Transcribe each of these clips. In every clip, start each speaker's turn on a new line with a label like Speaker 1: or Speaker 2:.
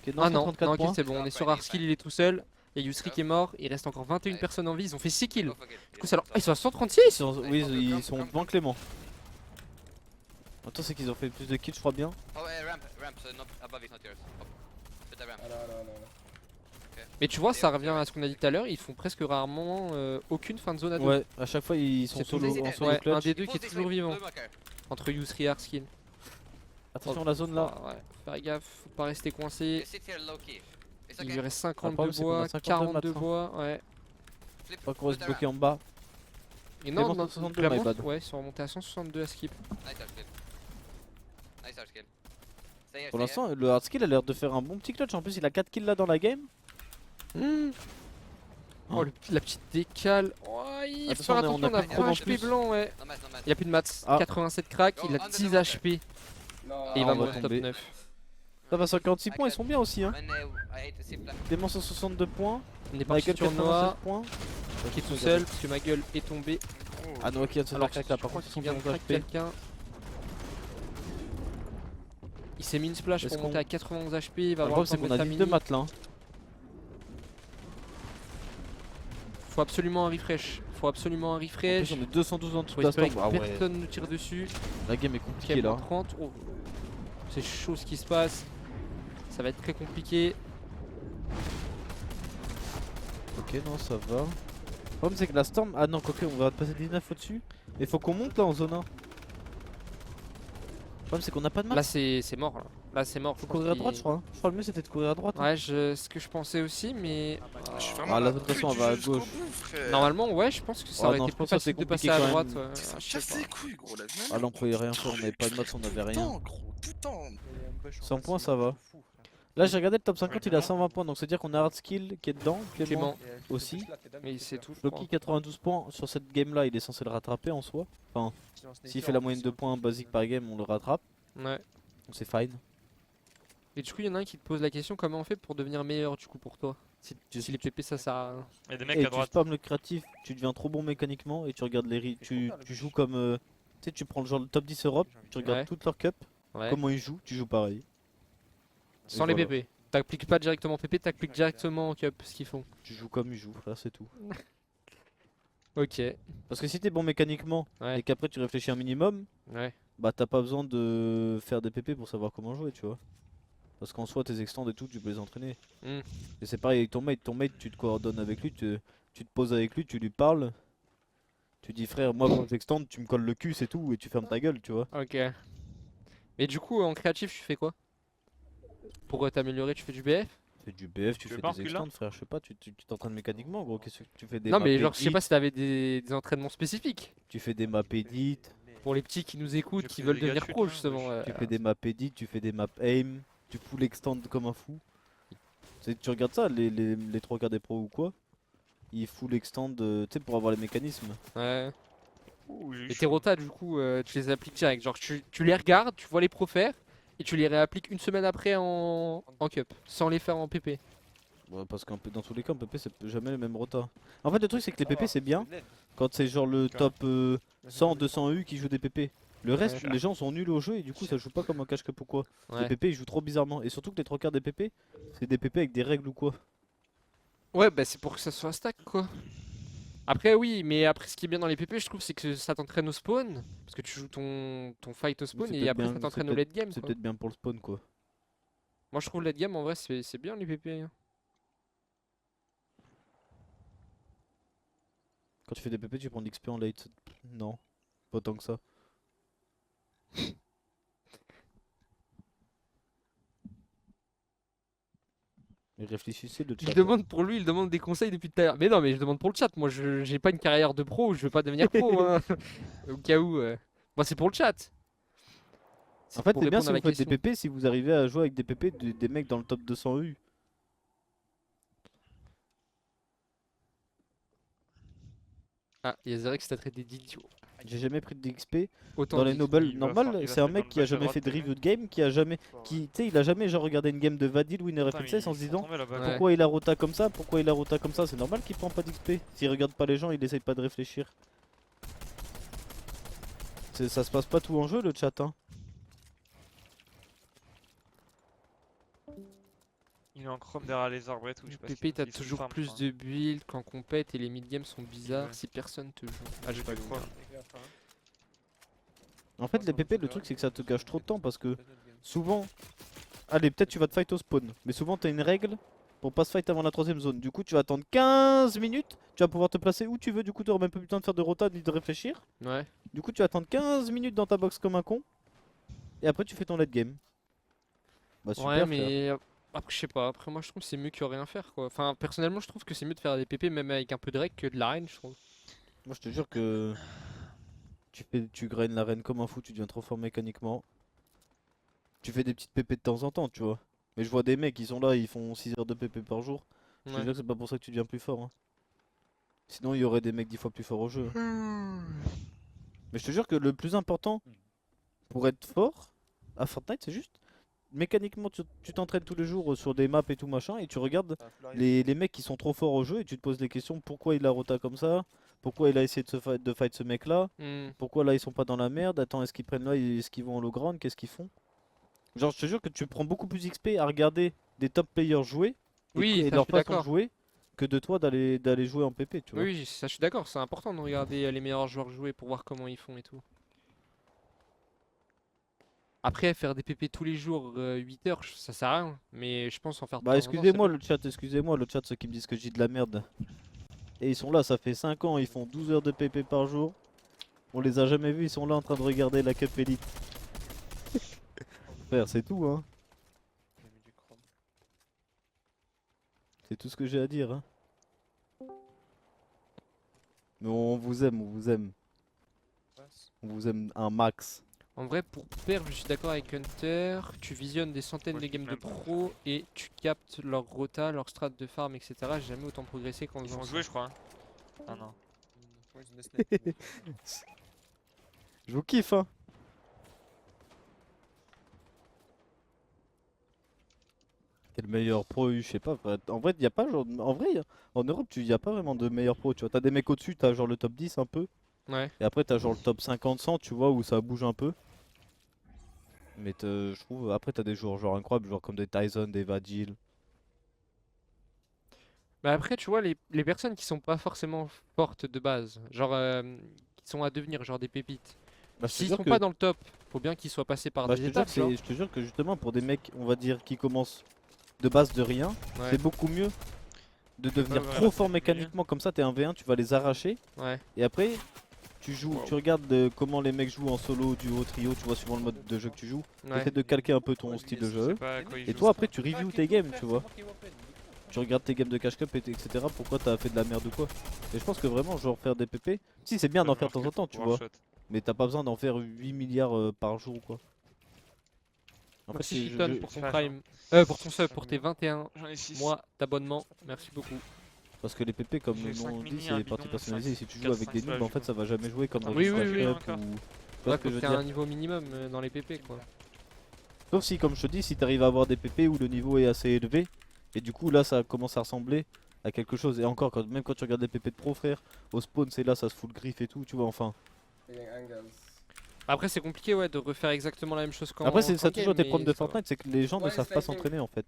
Speaker 1: Ok,
Speaker 2: Ah non,
Speaker 1: 134
Speaker 2: non, ok,
Speaker 1: points.
Speaker 2: c'est bon, on est sur Arskill, il est tout seul. Il y a Yusri qui est mort, il reste encore 21 personnes en vie, ils ont fait 6 kills. Du coup, ça leur... Ah, ils sont à 136.
Speaker 1: Oui, ils sont devant Clément. Attends, c'est qu'ils ont fait plus de kills, je crois bien.
Speaker 3: Oh, ramp, so not above is not yours. Hop. Put the ramp.
Speaker 2: Mais tu vois, ça revient à ce qu'on a dit tout à l'heure, ils font presque rarement aucune fin de zone à deux.
Speaker 1: Ouais, à chaque fois ils sont
Speaker 2: C'est
Speaker 1: solo
Speaker 2: toujours-
Speaker 1: en solo
Speaker 2: ouais, un
Speaker 1: clutch.
Speaker 2: des deux qui est toujours vivant. Entre Yusri et Arskill.
Speaker 1: Attention la zone là.
Speaker 2: Ah, ouais, faire gaffe, faut pas rester coincé.
Speaker 3: You sit here low key. It's
Speaker 2: Il
Speaker 3: okay.
Speaker 2: lui reste
Speaker 1: Le
Speaker 2: 52
Speaker 1: problème, c'est qu'on a
Speaker 2: bois,
Speaker 1: 52
Speaker 2: 42
Speaker 1: maintenant.
Speaker 2: bois, ouais.
Speaker 3: Flip,
Speaker 1: Pas qu'on va
Speaker 3: put
Speaker 1: se
Speaker 3: the
Speaker 1: bloquer
Speaker 3: ramp.
Speaker 1: en bas.
Speaker 2: Et
Speaker 1: Clément,
Speaker 2: non, non,
Speaker 1: 162,
Speaker 2: clairement,
Speaker 1: my bad.
Speaker 2: ouais, ils sont remontés à 162 à skip.
Speaker 3: Nice hard skill. Nice hard skill. Stay here,
Speaker 1: Pour
Speaker 3: stay here.
Speaker 1: l'instant, le hardskill a l'air de faire un bon petit clutch. En plus, il a 4 kills là dans la game.
Speaker 2: Oh, la petite décale. Oh, il faut
Speaker 1: Attention,
Speaker 2: faire
Speaker 1: on
Speaker 2: attention,
Speaker 1: a
Speaker 2: on a
Speaker 1: plus de chrono en
Speaker 2: 20 HP
Speaker 1: plus.
Speaker 2: blanc, ouais.
Speaker 3: No match, no match.
Speaker 2: Il a plus de maths,
Speaker 1: Ah.
Speaker 2: 87 crack, il a 10 HP. Et il va
Speaker 1: on va
Speaker 2: mourir top
Speaker 1: tomber.
Speaker 2: 9.
Speaker 1: Ça va 56 points, ils sont bien aussi. Hein.
Speaker 3: When I hate to see black.
Speaker 1: Clément 162 points.
Speaker 2: On est parti
Speaker 1: Michael
Speaker 2: sur
Speaker 1: 87
Speaker 2: Noah,
Speaker 1: points.
Speaker 2: qui est tout seul, parce que ma gueule est tombée.
Speaker 1: Ah, Noah qui a de se
Speaker 2: Alors
Speaker 1: faire
Speaker 2: que
Speaker 1: crack là,
Speaker 2: je
Speaker 1: par
Speaker 2: crois
Speaker 1: contre,
Speaker 2: qu'il vient de
Speaker 1: 71
Speaker 2: crack
Speaker 1: HP.
Speaker 2: quelqu'un. Il s'est mis une splash
Speaker 1: Est-ce
Speaker 2: pour monter
Speaker 1: qu'on-
Speaker 2: à 91 HP, il va
Speaker 1: Le
Speaker 2: avoir
Speaker 1: problème,
Speaker 2: le
Speaker 1: c'est
Speaker 2: temps de
Speaker 1: qu'on a
Speaker 2: mettre
Speaker 1: dit
Speaker 2: sa
Speaker 1: 2
Speaker 2: mini.
Speaker 1: maths là. Hein.
Speaker 2: Faut absolument un refresh. Faut absolument un
Speaker 1: En
Speaker 2: refresh.
Speaker 1: plus, on est 212 en dessous
Speaker 2: Faut
Speaker 1: de
Speaker 2: espérer
Speaker 1: l'instant.
Speaker 2: que
Speaker 1: Ah ouais,
Speaker 2: personne ne tire dessus.
Speaker 1: la game est
Speaker 2: Ok,
Speaker 1: compliquée là.
Speaker 2: moins 30. Oh. C'est chaud ce qui se passe. Ça va être très compliqué.
Speaker 1: Ok, non, ça va. Le problème, c'est que la Storm. Ah non, quoique, on va passer 19 au-dessus. Mais faut qu'on monte là en zone 1. Le problème, c'est qu'on a pas de
Speaker 2: Là
Speaker 1: maths.
Speaker 2: c'est mort là. Là c'est mort.
Speaker 1: Faut
Speaker 2: Je pense
Speaker 1: courir à
Speaker 2: qu'il-
Speaker 1: droite, je crois. Je crois le mieux c'était de courir à droite. Hein.
Speaker 2: Ouais, ce que je pensais aussi, mais
Speaker 4: Je suis
Speaker 1: Ah,
Speaker 4: vraiment
Speaker 1: là,
Speaker 4: la
Speaker 1: de toute façon, on va à gauche.
Speaker 2: normalement, ouais, je pense que ça
Speaker 1: Oh
Speaker 2: aurait
Speaker 1: non,
Speaker 2: été
Speaker 1: je
Speaker 2: plus
Speaker 1: pense que
Speaker 2: facile
Speaker 1: c'est
Speaker 2: de passer
Speaker 1: compliqué
Speaker 2: à
Speaker 1: quand
Speaker 2: droite.
Speaker 1: même.
Speaker 2: ouais,
Speaker 4: Ça me
Speaker 2: je sais
Speaker 4: casse
Speaker 2: pas.
Speaker 4: les couilles, gros, la même.
Speaker 1: Ah là, on pouvait rien faire, on avait pas de maths, on avait rien.
Speaker 4: Putain, gros, putain.
Speaker 1: 100 points, ça va. Là, j'ai regardé le top 50, il a 120 points. Donc, c'est à dire qu'on a Hardskill qui est dedans. Clément
Speaker 2: Clément
Speaker 1: aussi.
Speaker 2: Mais c'est tout. je crois.
Speaker 1: Floki 92 points sur cette game là, il est censé le rattraper en soi. Enfin, s'il fait la moyenne de points basique par game, on le rattrape.
Speaker 2: Ouais.
Speaker 1: Donc c'est fine.
Speaker 2: Et du coup, il y en a un qui te pose la question comment on fait pour devenir meilleur du coup pour toi si les PP ça sert à rien.
Speaker 5: Il y a des mecs
Speaker 1: Et
Speaker 5: à
Speaker 1: tu
Speaker 5: droite.
Speaker 1: spams le créatif, tu deviens trop bon mécaniquement et tu regardes tu joues comme tu sais, tu prends le genre le top 10 Europe, tu regardes
Speaker 2: Ouais.
Speaker 1: toutes leurs cups,
Speaker 2: Ouais.
Speaker 1: comment ils jouent, tu joues pareil.
Speaker 2: Sans
Speaker 1: Et
Speaker 2: les
Speaker 1: voilà.
Speaker 2: PP. T'appliques pas directement PP, t'appliques directement en cup ce qu'ils font.
Speaker 1: Tu joues comme ils jouent, là c'est tout.
Speaker 2: Ok.
Speaker 1: Parce que si t'es bon mécaniquement
Speaker 2: Ouais.
Speaker 1: et qu'après tu réfléchis un minimum,
Speaker 2: Ouais.
Speaker 1: bah t'as pas besoin de faire des PP pour savoir comment jouer, tu vois. Parce qu'en soi tes extends et tout, tu peux les entraîner.
Speaker 2: Mm.
Speaker 1: Et c'est pareil avec ton mate tu te coordonnes avec lui, tu te poses avec lui, tu lui parles. Tu dis frère, moi quand j'extends, tu me colles le cul, c'est tout, et tu fermes ta gueule, tu vois.
Speaker 2: Ok. Mais du coup, en créatif, tu fais quoi? Pour t'améliorer, tu fais du BF?
Speaker 1: Tu fais du BF, tu
Speaker 5: veux
Speaker 1: fais
Speaker 5: pas
Speaker 1: des
Speaker 5: reculer là
Speaker 1: extends, frère, je sais pas, tu t'entraînes mécaniquement, gros. Qu'est-ce que tu fais des
Speaker 2: Non,
Speaker 1: maps
Speaker 2: mais genre, je sais
Speaker 1: edit,
Speaker 2: pas si t'avais des entraînements spécifiques.
Speaker 1: Tu fais des maps edit,
Speaker 2: Pour les petits qui nous écoutent,
Speaker 5: J'ai
Speaker 2: qui
Speaker 5: pris
Speaker 2: veulent
Speaker 5: des dégâts
Speaker 2: devenir
Speaker 5: de chute,
Speaker 2: pro,
Speaker 5: hein,
Speaker 2: justement.
Speaker 5: wesh.
Speaker 1: tu fais des maps edit, tu fais des maps aim, tu full extend comme un fou. Tu regardes ça, les 3 quarts des pros ou quoi, ils full extend, tu sais, pour avoir les mécanismes.
Speaker 2: Ouais.
Speaker 5: Ouh, j'ai eu
Speaker 2: Et
Speaker 5: chaud.
Speaker 2: tes rotas, du coup, tu les appliques direct. Genre, tu les regardes, tu vois les pros faire, et tu les réappliques une semaine après en cup, sans les faire en PP.
Speaker 1: Ouais, parce qu'un peu dans tous les cas, un PP c'est jamais le même rota. En fait, le truc c'est que les PP c'est bien quand c'est genre le top 100, 200 U qui joue des PP. Le reste,
Speaker 2: Ouais.
Speaker 1: les gens sont nuls au jeu et du coup ça joue pas comme un cache cup ou quoi. Les
Speaker 2: Ouais.
Speaker 1: PP ils jouent trop bizarrement. Et surtout que les 3 quarts des PP, c'est des PP avec des règles ou quoi.
Speaker 2: Ouais, bah c'est pour que ça soit stack, quoi. Après, oui, mais après, ce qui est bien dans les PP, je trouve, c'est que ça t'entraîne au spawn. Parce que tu joues ton fight au spawn,
Speaker 1: c'est
Speaker 2: et
Speaker 1: peut-être
Speaker 2: après,
Speaker 1: bien-
Speaker 2: ça t'entraîne
Speaker 1: c'est
Speaker 2: au late game.
Speaker 1: C'est
Speaker 2: Quoi.
Speaker 1: peut-être bien pour le spawn quoi.
Speaker 2: Moi, je trouve late game, en vrai, c'est bien les PP. hein.
Speaker 1: Quand tu fais des PP, tu prends de l'XP en late. Non, pas tant que ça. Mais réfléchissez le
Speaker 2: Il
Speaker 1: chat.
Speaker 2: demande pour lui, il demande des conseils depuis tout à l'heure. Mais non, mais je demande pour le chat. Moi, j'ai pas une carrière de pro, je veux pas devenir pro. hein. Au cas où. Moi, c'est pour le chat.
Speaker 1: En fait,
Speaker 2: pour
Speaker 1: c'est bien
Speaker 2: répondre
Speaker 1: si
Speaker 2: à
Speaker 1: vous
Speaker 2: la
Speaker 1: faites des
Speaker 2: question.
Speaker 1: PP si vous arrivez à jouer avec des PP des mecs dans le top 200 U.
Speaker 2: Ah, il y a Zerek qui t'a traité d'idiot.
Speaker 1: J'ai jamais pris de XP.
Speaker 2: Autant
Speaker 1: Dans les
Speaker 2: dit.
Speaker 1: nobles,
Speaker 5: Il va
Speaker 1: normal,
Speaker 5: faire- il va
Speaker 1: c'est un
Speaker 5: faire
Speaker 1: mec
Speaker 5: dans
Speaker 1: qui a
Speaker 5: le bac à
Speaker 1: jamais
Speaker 5: droite,
Speaker 1: fait de
Speaker 5: les
Speaker 1: review de game, qui a jamais, tu sais, il a jamais genre regardé une game de Vadil, Winner
Speaker 5: Putain, mais
Speaker 1: FXS en se
Speaker 5: ils font
Speaker 1: disant
Speaker 5: tomber la balle.
Speaker 2: Ouais.
Speaker 1: pourquoi il a rota comme ça, pourquoi il a rota comme ça. C'est normal qu'il prend pas d'XP. S'il regarde pas les gens, il essaye pas de réfléchir. Ça se passe pas tout en jeu le chat hein.
Speaker 4: Il est en chrome derrière les arbres et tout. Je sais pas
Speaker 2: PP, t'as
Speaker 4: il se
Speaker 2: toujours
Speaker 4: farm,
Speaker 2: plus
Speaker 4: enfin.
Speaker 2: de build qu'en compète et les mid-games sont bizarres
Speaker 4: Ouais.
Speaker 2: si personne te joue. Ah, j'ai
Speaker 4: Je
Speaker 2: pas
Speaker 4: te
Speaker 2: vu.
Speaker 4: crois.
Speaker 1: En fait, les PP, le truc c'est que ça te gâche trop de temps parce que souvent, allez, peut-être tu vas te fight au spawn, mais souvent t'as une règle pour pas se fight avant la troisième zone. Du coup, tu vas attendre 15 minutes, tu vas pouvoir te placer où tu veux, du coup, t'auras même pas besoin de faire de rota ni de réfléchir.
Speaker 2: Ouais.
Speaker 1: Du coup, tu vas attendre 15 minutes dans ta box comme un con, et après tu fais ton late game. Bah, super,
Speaker 2: Ouais,
Speaker 1: frère.
Speaker 2: mais après, je sais pas. Après, moi, je trouve que c'est mieux que rien faire, quoi. Enfin, personnellement, je trouve que c'est mieux de faire des PP même avec un peu de rec que de l'arène, je trouve.
Speaker 1: Moi, je te jure que tu graines l'arène comme un fou, tu deviens trop fort mécaniquement. Tu fais des petites PP de temps en temps, tu vois. Mais je vois des mecs, ils sont là, ils font 6 heures de PP par jour. Je te
Speaker 2: Ouais.
Speaker 1: jure que c'est pas pour ça que tu deviens plus fort, hein. Sinon, il y aurait des mecs 10 fois plus forts au jeu, hein. Mais je te jure que le plus important pour être fort à Fortnite, c'est juste mécaniquement, tu t'entraînes tous les jours sur des maps et tout machin, et tu regardes les mecs qui sont trop forts au jeu, et tu te poses des questions pourquoi il a rota comme ça, pourquoi il a essayé de fight ce mec là,
Speaker 2: Hmm.
Speaker 1: pourquoi là ils sont pas dans la merde, attends, est-ce qu'ils prennent là, est-ce qu'ils vont en low ground, qu'est-ce qu'ils font. Genre, je te jure que tu prends beaucoup plus XP à regarder des top players jouer
Speaker 2: Oui,
Speaker 1: et
Speaker 2: ça, je
Speaker 1: leur
Speaker 2: suis
Speaker 1: façon de
Speaker 2: d'accord.
Speaker 1: jouer que de toi d'aller jouer en PP, tu vois.
Speaker 2: Oui, ça, je suis d'accord. C'est important de regarder les meilleurs joueurs jouer pour voir comment ils font et tout. Après, faire des PP tous les jours, 8 heures, ça sert à rien. Mais je pense en faire de
Speaker 1: Bah,
Speaker 2: temps en temps, c'est
Speaker 1: excusez-moi
Speaker 2: bien.
Speaker 1: le chat, ceux qui me disent que j'ai de la merde. Et ils sont là, ça fait 5 ans, ils font 12 heures de PP par jour. On les a jamais vus, ils sont là en train de regarder la Cup Elite. Frère, c'est tout, hein. C'est tout ce que j'ai à dire, hein. Mais on vous aime, on vous aime. On vous aime un max.
Speaker 2: En vrai, pour perf, je suis d'accord avec Hunter. Tu visionnes des centaines
Speaker 4: Moi,
Speaker 2: de
Speaker 4: je
Speaker 2: games
Speaker 4: kiffe
Speaker 2: de
Speaker 4: même pas.
Speaker 2: pro et tu captes leur rota, leur strat de farm, etc. J'ai jamais autant progressé qu'en
Speaker 4: Ils
Speaker 2: faisant
Speaker 4: sont
Speaker 2: ça.
Speaker 4: joués, je crois. Hein. Ah non.
Speaker 1: Je vous kiffe, hein. Quel meilleur pro eu, je sais pas. En vrai, y a pas genre. En vrai, en Europe, y a pas vraiment de meilleur pro. Tu vois, t'as des mecs au-dessus, t'as genre le top 10 un peu.
Speaker 2: Ouais.
Speaker 1: Et après, t'as genre le top 50-100, tu vois, où ça bouge un peu. Mais je trouve, après, t'as des joueurs genre incroyables, genre comme des Tyson, des Vagil.
Speaker 2: Bah après, tu vois, les personnes qui sont pas forcément fortes de base, genre qui sont à devenir, genre des pépites,
Speaker 1: Bah, je te
Speaker 2: s'ils
Speaker 1: jure
Speaker 2: sont
Speaker 1: que,
Speaker 2: pas dans le top, faut bien qu'ils soient passés par
Speaker 1: bah,
Speaker 2: des étapes, genre.
Speaker 1: je te jure que justement, pour des mecs, on va dire, qui commencent de base de rien,
Speaker 2: Ouais,
Speaker 1: c'est beaucoup mieux de devenir
Speaker 4: ouvrir
Speaker 1: trop
Speaker 4: la
Speaker 1: fort
Speaker 4: tête,
Speaker 1: mécaniquement comme ça, t'es un V1, tu vas les arracher.
Speaker 2: ouais.
Speaker 1: Et après, tu joues, tu regardes comment les mecs jouent en solo, duo, trio, tu vois, suivant le mode de jeu que tu joues.
Speaker 2: Ouais.
Speaker 1: T'essaies de calquer un peu ton style de
Speaker 4: Je
Speaker 1: jeu.
Speaker 4: sais pas à quoi ils
Speaker 1: Et
Speaker 4: jouent,
Speaker 1: toi,
Speaker 4: ça.
Speaker 1: après, tu reviews tes games, tu vois. Tu regardes tes games de cash cup, etc. Pourquoi t'as fait de la merde ou quoi. Et je pense que vraiment, genre, faire des PP, si c'est bien d'en faire de temps en temps, tu vois. Mais t'as pas besoin d'en faire 8 milliards par jour, quoi. En fait,
Speaker 2: Merci
Speaker 1: c'est-
Speaker 2: Shiton pour ton
Speaker 4: Flash,
Speaker 2: prime. pour ton sub, pour tes 21
Speaker 4: J'en ai 6.
Speaker 2: mois d'abonnement. Merci beaucoup.
Speaker 1: Parce que les PP, comme
Speaker 4: J'ai
Speaker 1: le
Speaker 4: cinq
Speaker 1: nom dit,
Speaker 4: mini, un
Speaker 1: c'est partie
Speaker 4: bidon,
Speaker 1: personnalisée.
Speaker 4: cinq,
Speaker 1: Si tu joues
Speaker 4: quatre,
Speaker 1: avec des
Speaker 4: cinq
Speaker 1: noobs, en fait,
Speaker 4: slash,
Speaker 1: ça va jamais jouer comme dans
Speaker 2: Oui,
Speaker 1: du
Speaker 2: oui,
Speaker 1: Cash
Speaker 2: oui,
Speaker 1: Cup
Speaker 4: encore.
Speaker 1: ou. Tu vois
Speaker 2: Ouais,
Speaker 1: ce que
Speaker 2: faut
Speaker 1: je veux
Speaker 2: que t'aies un
Speaker 1: dire.
Speaker 2: niveau minimum dans les PP, quoi.
Speaker 1: Sauf si, comme je te dis, si t'arrives à avoir des PP où le niveau est assez élevé, et du coup là ça commence à ressembler à quelque chose. Et encore, même quand tu regardes des PP de pro, frère, au spawn c'est là, ça se fout le griffe et tout, tu vois, enfin.
Speaker 2: Après, c'est compliqué, ouais, de refaire exactement la même chose qu'en
Speaker 1: Après, ça a
Speaker 2: qu'en
Speaker 1: toujours
Speaker 2: game,
Speaker 1: été le problème
Speaker 2: mais
Speaker 1: de
Speaker 2: ça va.
Speaker 1: Fortnite, c'est que les gens ne
Speaker 5: Ouais,
Speaker 1: savent pas
Speaker 5: slacking.
Speaker 1: s'entraîner en fait.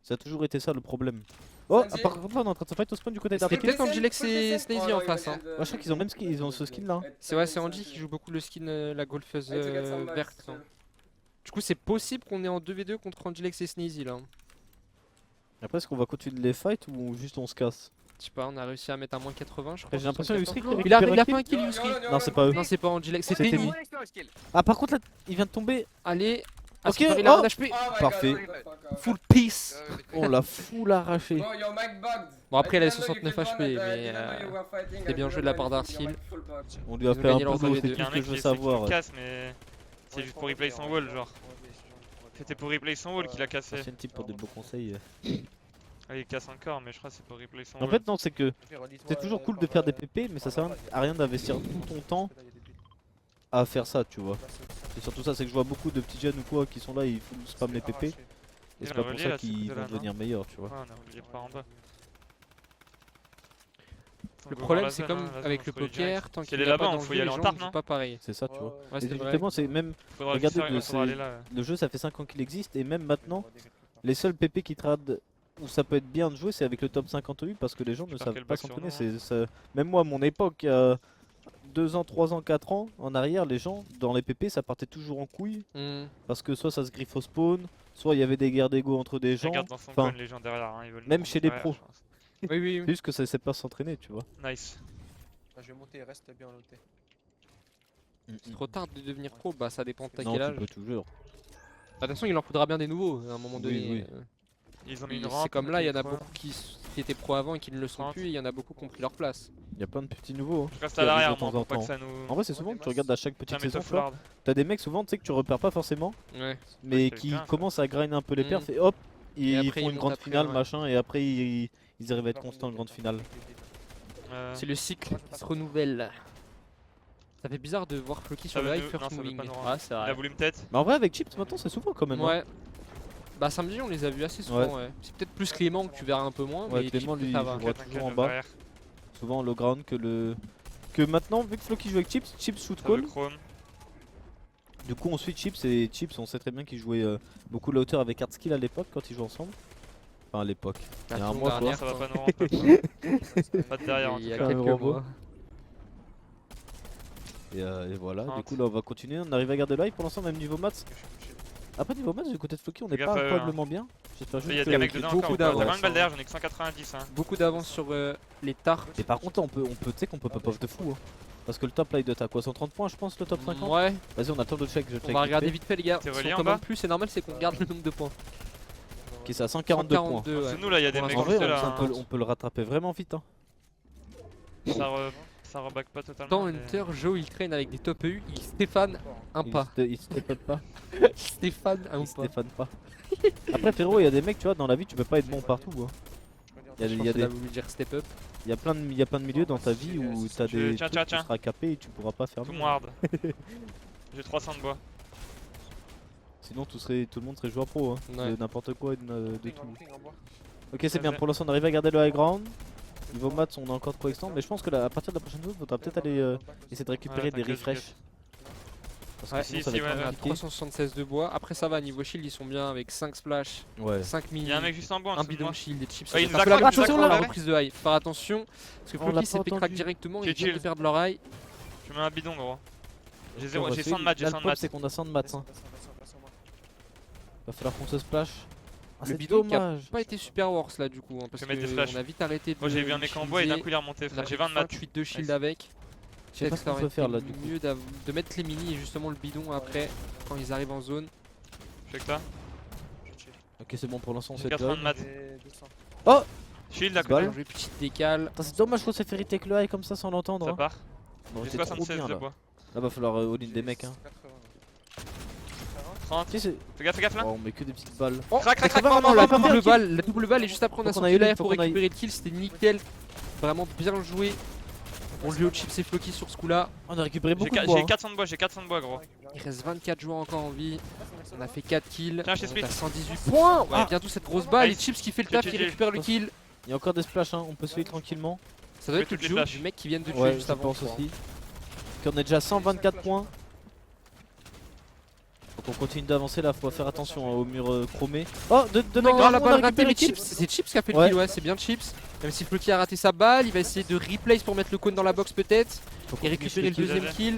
Speaker 1: Ça a toujours été ça le problème. Oh,
Speaker 5: Sandy.
Speaker 1: par contre là on est en train de se fight au spawn du côté
Speaker 2: C'était
Speaker 1: d'Article.
Speaker 2: peut-être Angilex et Snazy en face, hein.
Speaker 1: Moi je crois qu'ils ont même ils ont ce skin là.
Speaker 2: C'est ouais, c'est Angie qui joue beaucoup le skin, la golfeuse verte. Là. Du coup, c'est possible qu'on est en 2v2 contre Angilex et Snazy là.
Speaker 1: Après, est-ce qu'on va continuer les fights ou juste on se casse?
Speaker 2: Je sais pas, on a réussi à mettre un moins 80, je crois.
Speaker 1: J'ai l'impression que
Speaker 2: 74.
Speaker 1: Yusri qui
Speaker 2: Il a
Speaker 1: récupère
Speaker 2: fait un
Speaker 1: un
Speaker 2: kill, Yusri.
Speaker 1: Non, c'est pas eux.
Speaker 2: Non, c'est pas Angilex,
Speaker 1: C'était
Speaker 2: c'était
Speaker 1: Teddy.
Speaker 2: nous.
Speaker 1: Ah, par contre là, il vient de tomber.
Speaker 2: Allez,
Speaker 1: Ok,
Speaker 2: il a
Speaker 1: oh
Speaker 2: un HP.
Speaker 1: Parfait.
Speaker 2: Full peace.
Speaker 1: On l'a full arraché.
Speaker 2: Bon, après, il a 69 HP, mais c'était bien joué de la part d'Arsil.
Speaker 1: On lui a
Speaker 2: Ils ont
Speaker 1: fait un
Speaker 2: gagné leur
Speaker 1: boulot,
Speaker 2: VV2.
Speaker 1: c'est
Speaker 4: Il y a
Speaker 1: tout
Speaker 4: un
Speaker 1: ce que
Speaker 4: mec
Speaker 1: je veux
Speaker 4: qui
Speaker 1: savoir.
Speaker 4: casse, mais c'est juste pour replay son wall, genre. C'était pour replay son wall qu'il a cassé.
Speaker 1: Ancienne type pour des beaux conseils.
Speaker 4: Ah, il casse encore, mais je crois que c'est pour replay son
Speaker 1: En
Speaker 4: wall.
Speaker 1: fait, non, c'est que c'est toujours cool de faire des PP, mais ça sert à rien d'investir tout ton temps à faire ça, tu vois. C'est surtout ça, c'est que je vois beaucoup de petits jeunes ou quoi qui sont là, ils spam les PP. Et
Speaker 4: Il
Speaker 1: c'est
Speaker 4: a
Speaker 1: pas pour
Speaker 4: relié,
Speaker 1: ça
Speaker 4: là, de ce
Speaker 1: qu'ils
Speaker 4: côté-là,
Speaker 1: vont
Speaker 4: non
Speaker 1: devenir meilleurs, tu vois.
Speaker 4: Ouais, on a oublié par en bas.
Speaker 2: Le problème, c'est comme avec le poker, tant
Speaker 4: Si
Speaker 2: qu'il
Speaker 4: elle est
Speaker 2: n'y a
Speaker 4: là-bas,
Speaker 2: pas
Speaker 4: on
Speaker 2: d'enjeu,
Speaker 4: faut y
Speaker 2: les
Speaker 4: aller
Speaker 2: gens
Speaker 4: en tarte,
Speaker 2: ne jouent
Speaker 4: non?
Speaker 2: pas pareil.
Speaker 1: C'est ça, tu vois.
Speaker 2: Ouais,
Speaker 1: Et
Speaker 2: c'est vrai.
Speaker 1: justement, c'est même.
Speaker 4: Faudra
Speaker 1: Regardez,
Speaker 4: faudra aller là.
Speaker 1: le jeu ça fait 5 ans qu'il existe et même maintenant, les seuls PP qui tradent où ça peut être bien de jouer, c'est avec le top 50 EU parce que les gens ne
Speaker 4: J'espère
Speaker 1: savent
Speaker 4: qu'elle
Speaker 1: pas
Speaker 4: back sur
Speaker 1: s'entraîner.
Speaker 4: nous,
Speaker 1: Même moi, à mon époque, 2 ans, 3 ans, 4 ans en arrière, les gens dans les PP ça partait toujours en couille parce que soit ça se griffe au spawn, soit il y avait des guerres d'ego entre des gens.
Speaker 4: Regarde dans son
Speaker 1: Enfin,
Speaker 4: con les gens derrière, hein, ils veulent nous
Speaker 1: même
Speaker 4: prendre
Speaker 1: chez les
Speaker 4: derrière,
Speaker 1: pros.
Speaker 4: je pense.
Speaker 2: Oui, oui,
Speaker 1: C'est
Speaker 2: oui.
Speaker 1: juste que ça sait pas s'entraîner, tu vois.
Speaker 4: Nice.
Speaker 5: Ah, je vais monter, reste bien noté.
Speaker 2: C'est trop tard de devenir pro, bah ça dépend de ta
Speaker 1: Non,
Speaker 2: quel
Speaker 1: tu
Speaker 2: âge.
Speaker 1: peux toujours.
Speaker 2: Bah, de toute façon, il en faudra bien des nouveaux à un moment
Speaker 1: Oui,
Speaker 2: donné.
Speaker 1: oui.
Speaker 4: Ils ont mis
Speaker 2: Et
Speaker 4: une rampe.
Speaker 2: c'est comme là, il y en a
Speaker 4: quoi.
Speaker 2: beaucoup qui étaient pro avant et qui ne le sont
Speaker 4: 30.
Speaker 2: plus, et il y en a beaucoup qui ont pris leur place.
Speaker 1: Il y a plein de petits nouveaux.
Speaker 4: Je reste
Speaker 1: qui
Speaker 4: à
Speaker 1: arrivent
Speaker 4: l'arrière,
Speaker 1: de temps
Speaker 4: moi,
Speaker 1: en
Speaker 4: pour pas que
Speaker 1: temps.
Speaker 4: ça nous.
Speaker 1: En vrai, c'est souvent que tu regardes à chaque petite
Speaker 4: Tiens, mais
Speaker 1: saison,
Speaker 4: top
Speaker 1: tu vois.
Speaker 4: lord.
Speaker 1: T'as des mecs souvent, tu sais que tu repères pas forcément,
Speaker 2: Ouais.
Speaker 1: mais
Speaker 4: c'est
Speaker 1: qui
Speaker 4: bien, ça.
Speaker 1: commencent à grind un peu les
Speaker 2: Mhm.
Speaker 1: perfs et hop, ils
Speaker 2: après,
Speaker 1: font
Speaker 2: ils
Speaker 1: une grande
Speaker 2: montent après,
Speaker 1: finale,
Speaker 2: ouais.
Speaker 1: machin, et après ils arrivent à être constants en grande finale.
Speaker 2: C'est le cycle qui se renouvelle. Ça fait bizarre de voir Floki sur
Speaker 4: Ça
Speaker 2: le
Speaker 4: veut
Speaker 2: high
Speaker 4: nous-
Speaker 2: first
Speaker 4: non, ça veut
Speaker 2: moving.
Speaker 4: pas nous rendre.
Speaker 2: Ah, c'est
Speaker 4: Il a
Speaker 2: vrai.
Speaker 4: voulu me tête.
Speaker 1: Mais en vrai, avec Chips maintenant, c'est souvent quand même. hein.
Speaker 2: Ouais. Bah samedi on les a vus assez souvent, ouais. C'est peut-être plus Clément que tu verras un peu moins,
Speaker 1: Ouais,
Speaker 2: mais
Speaker 1: Clément,
Speaker 2: Chip,
Speaker 1: lui,
Speaker 2: ça
Speaker 1: il
Speaker 2: va.
Speaker 1: joue
Speaker 4: T'inquiète,
Speaker 1: toujours en
Speaker 4: t'inquiète,
Speaker 1: bas.
Speaker 4: derrière.
Speaker 1: Souvent low ground que maintenant, vu que Floki joue avec Chips, Chips shoot
Speaker 4: Ça veut
Speaker 1: call.
Speaker 4: Chrome.
Speaker 1: Du coup, on suit Chips et Chips, on sait très bien qu'il jouait beaucoup la hauteur avec Hardskill à l'époque quand ils jouaient ensemble. Enfin, à l'époque. Il y a
Speaker 2: La
Speaker 1: un
Speaker 2: saison
Speaker 1: mois quoi.
Speaker 2: dernière,
Speaker 4: Ça va
Speaker 2: quoi.
Speaker 4: pas nous rendre. Pas de derrière en
Speaker 2: Il
Speaker 4: tout
Speaker 2: y a
Speaker 4: cas.
Speaker 1: un
Speaker 2: quelques
Speaker 1: robot.
Speaker 2: mois.
Speaker 1: Et voilà, du
Speaker 2: Hâte.
Speaker 1: coup, là, on va continuer. On arrive à garder le high pour l'instant, même niveau maths. Après, niveau maths, du côté de Floki, on n'est
Speaker 4: Fais
Speaker 1: pas
Speaker 4: gaffe,
Speaker 1: incroyablement bien. J'espère
Speaker 4: Il y a
Speaker 1: juste
Speaker 4: des
Speaker 1: que-
Speaker 4: mecs
Speaker 2: qu'il y
Speaker 4: dedans
Speaker 2: ait
Speaker 4: encore.
Speaker 2: beaucoup
Speaker 4: ou pas T'as
Speaker 2: d'avance,
Speaker 4: combien de balles
Speaker 2: hein.
Speaker 4: derrière? J'en ai que 190. Hein.
Speaker 2: Beaucoup d'avance sur les tarts.
Speaker 1: Et par contre, tu sais qu'on peut pop off de fou. Hein. Parce que le top là, il doit être à quoi 130 points, je pense, le top 50.
Speaker 2: Ouais,
Speaker 1: Vas-y, on attend de check. Je
Speaker 2: on
Speaker 1: check
Speaker 2: va
Speaker 1: vite
Speaker 2: regarder
Speaker 1: fait.
Speaker 2: vite fait les gars.
Speaker 4: T'es
Speaker 2: Si
Speaker 4: relié
Speaker 2: on
Speaker 4: en bas
Speaker 2: commande plus, c'est normal, c'est qu'on garde le nombre de points.
Speaker 1: Ok, c'est à 142 points.
Speaker 2: 142, ouais.
Speaker 4: Sous nous là, il y a des
Speaker 2: Pour
Speaker 4: mecs
Speaker 1: En
Speaker 2: l'instant,
Speaker 1: vrai,
Speaker 4: juste là.
Speaker 1: on peut le rattraper vraiment vite. Hein.
Speaker 4: Ça reback pas totalement.
Speaker 2: Dans
Speaker 4: mais-
Speaker 2: Hunter, Joe il traîne avec des top EU, il Stéphane un pas.
Speaker 1: Il step up pas.
Speaker 2: Stéphane un
Speaker 1: Il
Speaker 2: pas.
Speaker 1: Stéphane pas. Après, frérot, il y a des mecs, tu vois, dans la vie, tu peux pas être bon partout. Hein. Il y a
Speaker 2: Je
Speaker 1: des-
Speaker 2: pense
Speaker 1: il y a
Speaker 2: qu'il a
Speaker 1: des-
Speaker 2: voulu dire step up.
Speaker 1: il y a plein de milieux dans ta vie où t'as des
Speaker 4: Tiens,
Speaker 1: trucs
Speaker 4: tiens.
Speaker 1: qui sera capé et tu pourras pas faire
Speaker 4: Tout
Speaker 1: mieux.
Speaker 4: mon hard. J'ai 300 de bois.
Speaker 1: Sinon, tout le monde serait joueur pro. Hein.
Speaker 2: Ouais.
Speaker 1: De n'importe quoi et de tout. Ok, c'est
Speaker 4: Ouais,
Speaker 1: bien.
Speaker 4: ouais.
Speaker 1: Pour l'instant, on arrive à garder le high ground. Niveau maths, on a encore de quoi extendre. Mais je pense que à partir de la prochaine zone, faudra peut-être aller essayer de récupérer
Speaker 4: Ouais,
Speaker 1: des
Speaker 4: t'inquiète,
Speaker 1: refresh. Parce que
Speaker 2: Ouais.
Speaker 1: sinon,
Speaker 4: Si,
Speaker 1: ça va
Speaker 4: si,
Speaker 1: être
Speaker 4: ouais,
Speaker 2: On a
Speaker 1: compliqué.
Speaker 2: 376 de bois. Après ça va, niveau shield ils sont bien avec 5 splash,
Speaker 1: Ouais.
Speaker 2: 5 mini,
Speaker 4: Il y a un mec juste en bas. en
Speaker 2: un
Speaker 4: dessous de
Speaker 2: bidon
Speaker 4: moi.
Speaker 2: de shield, des chips.
Speaker 4: Ouais, il nous
Speaker 2: Ça
Speaker 4: a
Speaker 2: fait la
Speaker 4: crack,
Speaker 2: attention
Speaker 1: il nous a
Speaker 2: la
Speaker 1: crack.
Speaker 2: reprise de high. Faire attention parce que
Speaker 1: On l'a
Speaker 2: Floki s'est
Speaker 1: pas
Speaker 2: fait crack
Speaker 1: entendu.
Speaker 2: directement,
Speaker 4: J'ai
Speaker 2: il vient de
Speaker 4: chill.
Speaker 2: perdre leur high.
Speaker 4: Tu mets un bidon, gros. J'ai
Speaker 1: Ok,
Speaker 4: 0,
Speaker 1: on va
Speaker 4: j'ai
Speaker 1: essayer.
Speaker 4: 100 de maths, j'ai
Speaker 1: Là,
Speaker 4: 100
Speaker 1: le
Speaker 4: de
Speaker 1: problème,
Speaker 4: maths.
Speaker 1: c'est qu'on a 100 de maths. Hein. Va falloir qu'on se splash. Ah,
Speaker 2: Le
Speaker 1: c'est
Speaker 2: bidon qui a
Speaker 1: dommage.
Speaker 2: pas été super worse là du coup, hein, parce
Speaker 4: Je vais mettre des flashs.
Speaker 2: qu'on a vite arrêté de
Speaker 4: Moi j'ai vu un mec en bois et d'un coup il est remonté.
Speaker 2: on a
Speaker 4: frère. J'ai
Speaker 2: pris
Speaker 4: 20 de maths.
Speaker 2: 28 de shield
Speaker 4: Nice.
Speaker 2: avec.
Speaker 1: Je sais pas
Speaker 2: Peut-être
Speaker 1: ce
Speaker 2: que ça
Speaker 1: qu'on
Speaker 2: aurait
Speaker 1: peut faire
Speaker 2: été
Speaker 1: là du coup.
Speaker 2: mieux de mettre les mini et justement le bidon après quand ils arrivent en zone.
Speaker 4: Je fais que ça.
Speaker 1: Ok, c'est bon pour l'instant, on
Speaker 4: J'ai
Speaker 1: s'est
Speaker 4: 80 de maths.
Speaker 1: Oh
Speaker 4: Shield à
Speaker 1: Balle.
Speaker 4: côté.
Speaker 2: Jouer petite décale.
Speaker 1: Putain, c'est dommage qu'on s'est fait retake le high comme ça sans l'entendre.
Speaker 4: Ça
Speaker 1: Hein.
Speaker 4: part.
Speaker 1: On
Speaker 4: J'ai
Speaker 1: était trop
Speaker 4: 76
Speaker 1: bien
Speaker 4: de
Speaker 1: là.
Speaker 4: bois.
Speaker 1: Là, va falloir all-in des mecs. Hein.
Speaker 4: 30.
Speaker 1: Si, c'est.
Speaker 4: Fais gaffe là.
Speaker 1: Oh, on met que des petites balles.
Speaker 2: Oh,
Speaker 4: Crac, crac, crac,
Speaker 1: va,
Speaker 2: non,
Speaker 1: on
Speaker 2: la
Speaker 1: va
Speaker 2: double
Speaker 1: faire
Speaker 2: balle, la double balle et juste après on a
Speaker 1: Faut qu'on
Speaker 2: sorti
Speaker 1: aille
Speaker 2: là
Speaker 1: all-in,
Speaker 2: pour
Speaker 1: faut qu'on aille-
Speaker 2: récupérer le kill, c'était nickel. Vraiment bien joué. On lui au chips et Floki sur ce coup là.
Speaker 1: On a récupéré
Speaker 4: J'ai
Speaker 1: beaucoup de bois.
Speaker 4: j'ai
Speaker 1: Hein.
Speaker 4: 400 de bois, j'ai 400 de bois, gros.
Speaker 2: Il reste 24 joueurs encore en vie. On a fait 4 kills.
Speaker 4: Tiens, je t'ai
Speaker 2: On est
Speaker 4: split.
Speaker 2: à 118 points. Ouais,
Speaker 1: Ah.
Speaker 2: bientôt cette grosse balle. Et
Speaker 4: Nice.
Speaker 2: Chips qui fait le
Speaker 4: J'ai
Speaker 2: taf, qui
Speaker 4: tué.
Speaker 2: récupère le kill.
Speaker 1: Il y a encore des splashs, hein. On peut se faire tranquillement.
Speaker 2: Ça doit
Speaker 4: Fais
Speaker 2: être le
Speaker 4: toutes les
Speaker 2: duo
Speaker 4: flashs.
Speaker 2: du mec qui vient de tuer
Speaker 1: Ouais,
Speaker 2: juste
Speaker 1: je
Speaker 2: avant.
Speaker 1: pense
Speaker 2: je crois.
Speaker 1: aussi. Ok, on est déjà à 124 points. Donc on continue d'avancer là, faut faire attention hein, au mur chromé. Oh, de
Speaker 2: Non,
Speaker 1: mecs,
Speaker 2: la
Speaker 1: on
Speaker 2: balle
Speaker 1: a
Speaker 2: ratée,
Speaker 1: récupéré
Speaker 2: mais
Speaker 1: Chips.
Speaker 2: Chips. C'est Chips qui a fait le
Speaker 1: Ouais.
Speaker 2: kill, ouais, c'est bien Chips. Même si Floki a raté sa balle, il va essayer de replace pour mettre le cône dans la box peut-être.
Speaker 1: Faut qu'on
Speaker 2: Et récupérer le
Speaker 1: finisse
Speaker 2: deuxième kill.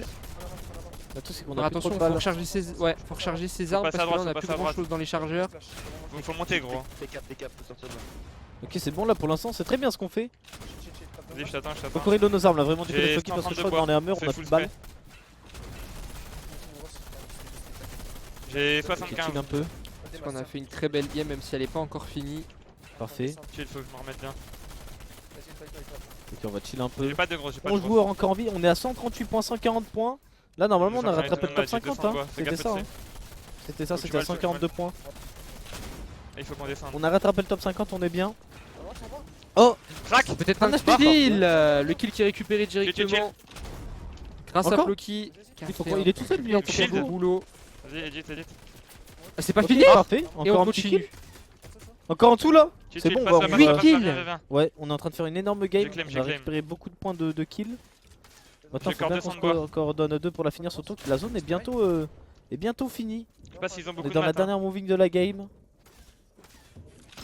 Speaker 1: Là, tout, c'est qu'on
Speaker 2: Alors
Speaker 1: a plus trop
Speaker 2: attention,
Speaker 1: de
Speaker 2: faut
Speaker 1: balles.
Speaker 2: recharger ses, ouais, faut recharger ses armes
Speaker 4: passer
Speaker 2: parce
Speaker 4: à
Speaker 2: que là
Speaker 4: droite,
Speaker 2: on a
Speaker 4: faut
Speaker 2: plus
Speaker 4: passer à
Speaker 2: grand
Speaker 4: droite.
Speaker 2: chose dans les chargeurs.
Speaker 4: Faut monter, gros.
Speaker 5: T4, sur ça.
Speaker 1: Ok, c'est bon là pour l'instant, c'est très bien ce qu'on fait.
Speaker 4: Vas-y, je t'attends, je
Speaker 1: Faut
Speaker 4: t'attends.
Speaker 1: qu'on reload nos armes là, vraiment du coup
Speaker 4: J'ai
Speaker 1: les Floki parce que je
Speaker 4: 132
Speaker 1: crois que dans les hammers on
Speaker 4: Fais
Speaker 1: a
Speaker 4: full
Speaker 1: plus de balles.
Speaker 4: J'ai
Speaker 1: Ok,
Speaker 4: 75.
Speaker 1: chill un peu,
Speaker 2: Parce qu'on a fait une très belle game même si elle est pas encore finie.
Speaker 1: parfait.
Speaker 4: Chill, faut que je me remette bien.
Speaker 1: Ok, on va chill un peu.
Speaker 4: J'ai pas de gros, j'ai pas de
Speaker 1: 11
Speaker 4: gros.
Speaker 1: joueurs encore en vie, on est à 138 points, 140 points. Là normalement on a
Speaker 4: J'ai
Speaker 1: rattrapé le top
Speaker 4: j'ai
Speaker 1: 50
Speaker 4: 200
Speaker 1: hein.
Speaker 4: bois, fais
Speaker 1: C'était
Speaker 4: gaffe
Speaker 1: ça
Speaker 4: dessus.
Speaker 1: hein. C'était ça,
Speaker 4: Faut que
Speaker 1: c'était à
Speaker 4: tu vas le-
Speaker 1: 142 points.
Speaker 4: Il faut qu'on descende.
Speaker 1: On a rattrapé le top 50, on est bien. Oh,
Speaker 4: Crac.
Speaker 2: Peut-être
Speaker 1: Un
Speaker 2: un
Speaker 1: aspect.
Speaker 2: kill, le kill qui est récupéré directement.
Speaker 4: chill.
Speaker 2: Grâce à
Speaker 1: Encore
Speaker 2: Floki. qui a
Speaker 1: il, faut
Speaker 2: fait
Speaker 1: qu'on-
Speaker 2: un
Speaker 1: il est tout seul lui en
Speaker 2: très
Speaker 1: fait.
Speaker 4: Shield.
Speaker 2: beau boulot.
Speaker 4: Vas-y, edit.
Speaker 2: Ah, c'est pas
Speaker 1: Ok,
Speaker 2: fini
Speaker 1: parfait,
Speaker 2: et
Speaker 1: encore
Speaker 2: on
Speaker 1: un petit
Speaker 2: continue.
Speaker 1: kill. Encore en dessous là.
Speaker 4: Chill,
Speaker 1: C'est
Speaker 4: chill,
Speaker 1: bon,
Speaker 4: passe
Speaker 1: bah,
Speaker 4: là,
Speaker 1: on
Speaker 4: passe
Speaker 1: va-
Speaker 4: là, passe là, viens, viens.
Speaker 1: Ouais, on est en train de faire une énorme game.
Speaker 4: J'ai claim,
Speaker 1: On
Speaker 4: j'ai
Speaker 1: a
Speaker 4: claim.
Speaker 1: récupéré beaucoup de points de kills. Maintenant,
Speaker 4: J'ai
Speaker 1: faut
Speaker 4: encore
Speaker 1: bien
Speaker 4: 200
Speaker 1: qu'on
Speaker 4: de bois.
Speaker 1: se coordonne 2 pour la finir. Surtout que la zone est bientôt finie.
Speaker 4: Je sais pas s'ils ont
Speaker 1: On
Speaker 4: beaucoup
Speaker 1: est
Speaker 4: de
Speaker 1: dans la
Speaker 4: maths.
Speaker 1: dernière moving de la game.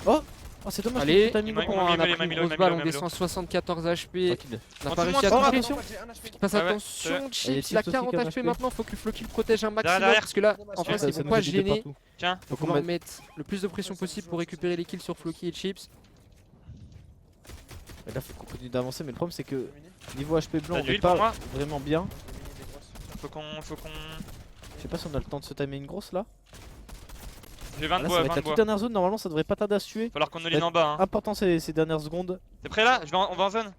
Speaker 1: Oh, Oh, c'est dommage.
Speaker 2: Allez,
Speaker 1: que t'as mis
Speaker 4: il m'a-
Speaker 1: le
Speaker 2: on
Speaker 4: il
Speaker 1: con.
Speaker 4: m'a
Speaker 2: a
Speaker 4: mis
Speaker 2: pris une
Speaker 4: Milo, il
Speaker 2: grosse
Speaker 4: m'a
Speaker 2: balle,
Speaker 4: mis
Speaker 2: on
Speaker 4: Milo.
Speaker 2: descend 74 HP.
Speaker 1: Tranquille.
Speaker 2: On n'a
Speaker 4: En
Speaker 2: pas
Speaker 4: dessous,
Speaker 2: réussi à
Speaker 4: en dessous,
Speaker 2: toucher.
Speaker 1: Attention.
Speaker 2: Passe
Speaker 4: Ouais, ouais,
Speaker 2: attention,
Speaker 1: Il y a
Speaker 2: Chips, il a
Speaker 1: Chips aussi
Speaker 2: 40
Speaker 1: qui a un
Speaker 2: HP
Speaker 1: HP.
Speaker 2: maintenant, faut que Floki le protège un maximum
Speaker 4: Derrière.
Speaker 2: parce que là, en
Speaker 5: Ouais,
Speaker 2: fait,
Speaker 1: ça
Speaker 2: ils vont
Speaker 1: nous
Speaker 2: pas
Speaker 1: évite de
Speaker 2: gêner.
Speaker 1: partout.
Speaker 4: Tiens,
Speaker 2: Faut
Speaker 1: qu'on
Speaker 2: qu'on
Speaker 1: mette-
Speaker 2: mette le plus de pression possible pour récupérer les kills sur Floki et Chips.
Speaker 1: Et là, faut qu'on continue d'avancer, mais le problème c'est que niveau HP blanc,
Speaker 4: T'as
Speaker 1: on
Speaker 4: du
Speaker 1: est
Speaker 4: heal pour
Speaker 1: pas
Speaker 4: moi
Speaker 1: vraiment bien.
Speaker 4: faut qu'on.
Speaker 1: Je sais pas si on a le temps de se tamer une grosse là.
Speaker 4: J'ai
Speaker 1: Ah,
Speaker 4: 20
Speaker 1: là,
Speaker 4: de
Speaker 1: ça
Speaker 4: bois,
Speaker 1: va
Speaker 4: 20
Speaker 1: être
Speaker 4: de
Speaker 1: la
Speaker 4: bois.
Speaker 1: toute dernière zone, normalement ça devrait pas tarder à se tuer.
Speaker 4: Falloir qu'on nous line en bas. Hein.
Speaker 1: Important ces dernières secondes.
Speaker 4: T'es prêt là On va en zone.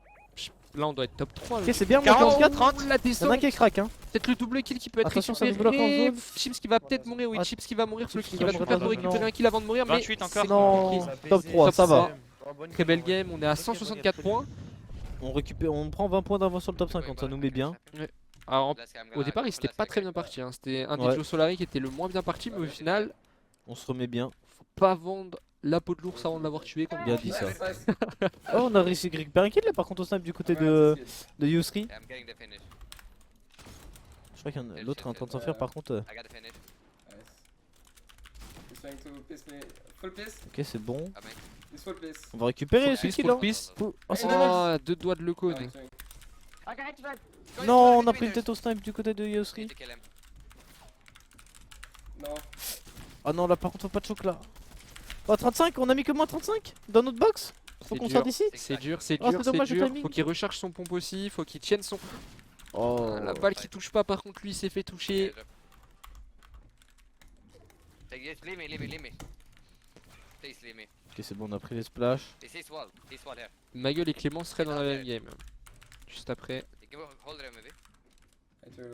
Speaker 2: Là, on doit être top 3.
Speaker 1: Ok, c'est bien, moi
Speaker 4: 40,
Speaker 1: 44.
Speaker 4: 30.
Speaker 2: La
Speaker 1: Y'en a
Speaker 2: descente.
Speaker 1: un qui craque, hein.
Speaker 2: Peut-être le double kill qui peut être
Speaker 1: Attention, ça nous
Speaker 2: récupéré.
Speaker 1: bloque en zone.
Speaker 2: Chips qui va peut-être mourir, oui,
Speaker 1: Ah,
Speaker 2: Chips qui va mourir,
Speaker 1: Chips
Speaker 2: Floki
Speaker 1: qui
Speaker 2: qui
Speaker 1: va
Speaker 2: va
Speaker 1: mourir
Speaker 2: peut-être
Speaker 1: en zone,
Speaker 2: récupérer
Speaker 1: non.
Speaker 2: un kill avant de mourir, mais
Speaker 4: 28 encore.
Speaker 2: c'est
Speaker 1: Non,
Speaker 2: compliqué.
Speaker 1: top 3, ça va.
Speaker 2: Très belle game, on est à 164 points.
Speaker 1: On prend 20 points d'avance sur le top 50, ça nous met bien.
Speaker 2: Alors, au départ, il s'était pas très bien parti. Hein. C'était un des
Speaker 1: Ouais.
Speaker 2: Joe Solari qui était le moins bien parti, mais au final,
Speaker 1: On se remet bien.
Speaker 2: faut pas vendre la peau de l'ours avant de l'avoir tué. Comme
Speaker 1: Bien
Speaker 2: on dit.
Speaker 1: dit ça. Oh, on a réussi à récupérer un kill là par contre au snap du côté de Yusri.
Speaker 3: Yeah, I'm getting the finish.
Speaker 1: Je crois qu'il y en a l'autre est en train de s'en faire par contre.
Speaker 3: I got the finish.
Speaker 6: He's trying to piss me. Full piss?
Speaker 1: Ok, c'est bon.
Speaker 3: I mean,
Speaker 6: He's full piss.
Speaker 1: On va récupérer
Speaker 2: Full
Speaker 1: ce
Speaker 2: piece,
Speaker 1: kill
Speaker 2: full
Speaker 1: hein.
Speaker 2: piece.
Speaker 1: Oh, c'est dommage.
Speaker 2: Oh, deux doigts de le code.
Speaker 6: I'm trying.
Speaker 1: Non, on a pris une tête au snipe du côté de Yusri.
Speaker 3: need to kill him.
Speaker 6: No.
Speaker 1: Ah non, là par contre, faut pas de choc là. Oh, 35, on a mis que moins 35 dans notre box. Faut
Speaker 2: C'est
Speaker 1: qu'on
Speaker 2: dur.
Speaker 1: sorte d'ici.
Speaker 2: C'est dur, c'est
Speaker 1: Oh,
Speaker 2: dur,
Speaker 1: c'est dommage,
Speaker 2: c'est
Speaker 1: le
Speaker 2: dur.
Speaker 1: timing.
Speaker 2: Faut qu'il recharge son pompe aussi, faut qu'il tienne son.
Speaker 1: Oh,
Speaker 2: La balle qui touche pas, par contre, lui il s'est fait toucher.
Speaker 3: Just leave me, leave me, leave me. Please leave me.
Speaker 1: ok, c'est bon, on a pris les splashs.
Speaker 3: This wall here.
Speaker 2: Ma gueule et Clément seraient dans la même game. Juste après.
Speaker 3: You can hold it maybe.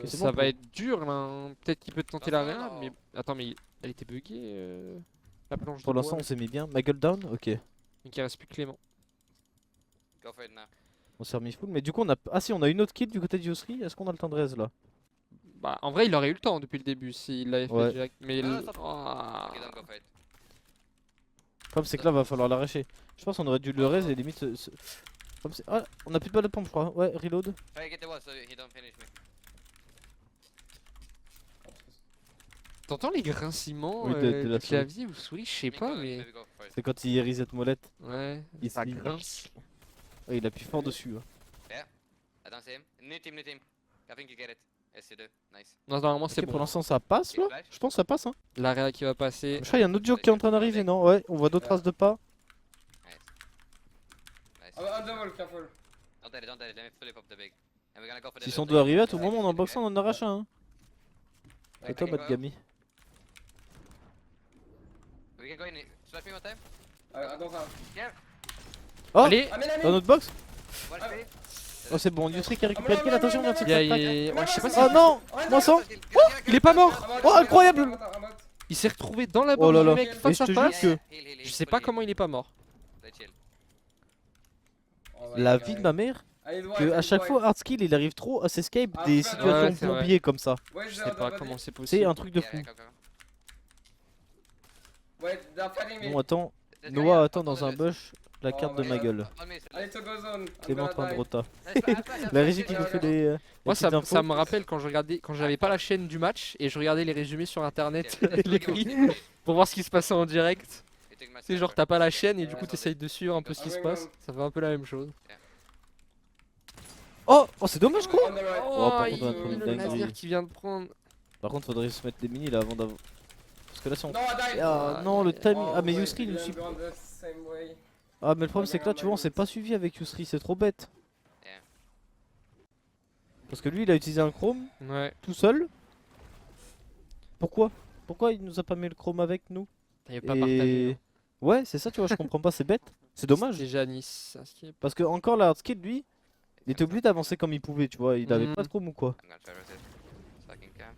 Speaker 1: Ok, c'est
Speaker 2: Ça
Speaker 1: bon,
Speaker 2: va être dur là. Hein. Peut-être qu'il peut tenter la
Speaker 3: Non,
Speaker 2: réa,
Speaker 3: non.
Speaker 2: mais. Attends, mais elle était buggée la planche
Speaker 1: Pour
Speaker 2: de
Speaker 1: l'instant,
Speaker 2: bois.
Speaker 1: on s'est mis bien. Ma gueule down, ok.
Speaker 2: Donc il reste plus que Clément.
Speaker 3: Go for it now.
Speaker 1: On s'est remis full. Mais du coup, on a. Ah si, on a une autre kill du côté de Yusri. Est-ce qu'on a le temps de raise là?
Speaker 2: Bah, en vrai, il aurait eu le temps depuis le début s'il l'avait fait
Speaker 1: Ouais.
Speaker 2: direct. Mais.
Speaker 3: Ah,
Speaker 2: le-
Speaker 3: stop.
Speaker 2: Ah.
Speaker 3: Okay, don't go for it.
Speaker 1: Le problème, c'est que là, va falloir l'arracher. Je pense qu'on aurait dû le raise et limite. Comme c'est- ah, on a plus de balle de pompe, je crois. Ouais, reload.
Speaker 3: Try to get the wall so he don't finish me.
Speaker 2: T'entends les grincements
Speaker 1: Oui, de la
Speaker 2: du clavier ou souris, je sais
Speaker 3: Maybe
Speaker 2: pas,
Speaker 3: go,
Speaker 2: mais.
Speaker 3: maybe go for it.
Speaker 1: C'est quand il reset molette.
Speaker 2: Ouais,
Speaker 1: Il
Speaker 2: ça
Speaker 1: se dit-
Speaker 2: grince.
Speaker 1: Ouais, il appuie fort dessus. hein.
Speaker 3: I don't see him. New team, new team. I think you get it. Yes, you do. Nice.
Speaker 2: Non, normalement, c'est
Speaker 1: Ok, pour
Speaker 2: bon.
Speaker 1: l'instant, ça passe là. Je pense que ça passe. Hein.
Speaker 2: La réa qui va passer.
Speaker 1: Je crois qu'il y a un autre joke qui est en train d'arriver, non? Ouais, on voit d'autres traces de pas.
Speaker 3: Nice. Nice.
Speaker 6: I'm double, careful.
Speaker 3: Don't let it, don't let it. Let me fully pop the big. And we're gonna go for the
Speaker 1: S'ils
Speaker 3: little
Speaker 1: sont
Speaker 3: thing.
Speaker 1: deux arrivés, à tout moment, on en boxant, on en arrache un. Hein. C'est toi,
Speaker 3: Okay,
Speaker 1: Madgami.
Speaker 3: We can go in. Slash me one time.
Speaker 6: I don't have.
Speaker 1: Oh,
Speaker 2: Allez,
Speaker 6: I'm in,
Speaker 1: dans notre box.
Speaker 3: One
Speaker 6: Ah.
Speaker 3: speed.
Speaker 1: Oh, c'est bon, Yusri qui a récupéré le kill. Attention, on vient de se
Speaker 2: il y a.
Speaker 1: faire crack.
Speaker 2: Ouais, je sais pas si.
Speaker 1: Oh non, moi sans.
Speaker 2: Il est pas mort!
Speaker 1: Oh, incroyable!
Speaker 2: Il s'est retrouvé dans la
Speaker 1: Oh
Speaker 2: boxe
Speaker 1: là
Speaker 2: du
Speaker 1: là.
Speaker 2: mec
Speaker 1: Et
Speaker 2: face
Speaker 1: je
Speaker 2: à
Speaker 1: te jure
Speaker 2: face.
Speaker 1: que
Speaker 2: Je sais pas comment il est pas mort.
Speaker 1: la vie de ma mère, que à chaque fois, Hardskill il arrive trop à s'escape des
Speaker 2: Ouais,
Speaker 1: situations
Speaker 2: c'est vrai.
Speaker 1: plombiers comme ça.
Speaker 2: Je sais pas comment c'est
Speaker 1: C'est
Speaker 2: possible.
Speaker 1: un truc de fou.
Speaker 6: Wait, they're fighting me.
Speaker 1: Bon, attends, Noah attend dans un bush la carte de ma gueule.
Speaker 6: I need to go zone. I'm
Speaker 1: Clément
Speaker 6: gonna
Speaker 1: train de
Speaker 6: die.
Speaker 1: rota. La régie qui nous fait des.
Speaker 2: Moi,
Speaker 1: petites infos.
Speaker 2: ça me rappelle quand je regardais, quand j'avais pas la chaîne du match et je regardais les résumés sur internet, les prix, pour voir ce qui se passait en direct. Tu sais, genre t'as pas la chaîne et du coup t'essayes de suivre un peu ce qui se passe. Ça fait un peu la même chose.
Speaker 1: Oh, oh c'est dommage quoi.
Speaker 6: On the right.
Speaker 1: Oh, par contre, on a
Speaker 2: il-
Speaker 1: pris une
Speaker 2: le
Speaker 1: dinguerie.
Speaker 2: laser qui vient de prendre.
Speaker 1: Par contre, faudrait se mettre les mini là avant d'avoir. Parce que là, si on.
Speaker 6: No, I died.
Speaker 1: Ah non, le timing.
Speaker 6: Oh,
Speaker 1: Ah, mais
Speaker 6: wait,
Speaker 1: Yusri nous
Speaker 6: we
Speaker 1: suit.
Speaker 6: are going the same way.
Speaker 1: Ah, mais le problème c'est que là, tu vois, on s'est pas suivi avec Yusri, c'est trop bête.
Speaker 3: Yeah.
Speaker 1: Parce que lui, il a utilisé un chrome
Speaker 2: Ouais.
Speaker 1: tout seul. Pourquoi? Pourquoi il nous a pas mis le chrome avec nous?
Speaker 2: Il pas partagé.
Speaker 1: Et. Ouais, c'est ça, tu vois, je comprends pas, c'est bête. C'est dommage.
Speaker 2: Déjà Nice. un skip.
Speaker 1: Parce que encore la hardskill, lui, il était obligé d'avancer comme il pouvait, tu vois. Il avait
Speaker 2: Mhm.
Speaker 1: pas de chrome ou quoi.
Speaker 3: I'm gonna try rotate. So I can cam.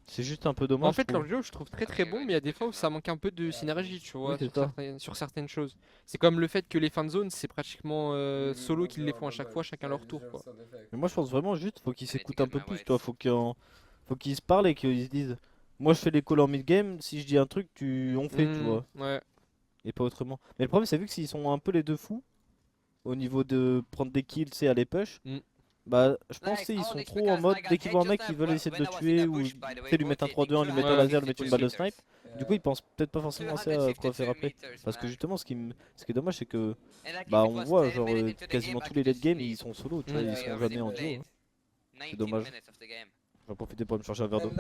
Speaker 1: C'est juste un peu dommage.
Speaker 2: En fait,
Speaker 1: je
Speaker 2: leur
Speaker 1: trouve.
Speaker 2: jeu, je trouve très bon, mais il y a des fois où ça manque un peu de synergie, tu vois,
Speaker 1: Oui, c'est
Speaker 2: sur,
Speaker 1: ça.
Speaker 2: sur certaines choses. C'est comme le fait que les fins de zone, c'est pratiquement solo qu'ils les font à chaque fois, chacun leur tour, quoi.
Speaker 1: Mais moi, je pense vraiment juste, faut qu'ils
Speaker 3: Allez,
Speaker 1: s'écoutent
Speaker 3: t'es
Speaker 1: un peu
Speaker 3: calme,
Speaker 1: plus,
Speaker 3: ouais.
Speaker 1: tu vois. Faut qu'ils se parlent et qu'ils se disent. Moi, je fais les calls en mid-game. Si je dis un truc, on fait, tu
Speaker 2: Mhm,
Speaker 1: vois.
Speaker 2: Ouais.
Speaker 1: Et pas autrement. Mais le problème, c'est vu que s'ils sont un peu les deux fous, au niveau de prendre des kills, c'est à les push.
Speaker 2: Mm.
Speaker 1: Bah, je pense qu'ils sont trop en mode dès qu'ils voient un mec, ils veulent essayer de le tuer ou tu sais, lui mettre un 3-2-1, lui mettre un
Speaker 2: Ouais,
Speaker 1: laser, lui mettre une balle de snipe. Du coup, ils pensent peut-être pas forcément assez à quoi faire après. Parce que justement, ce qui est dommage, c'est que bah on voit genre quasiment tous les late game ils sont solo, tu vois, ils sont jamais en duo. Hein. C'est dommage. J'en profiter pour me chercher un verre d'eau.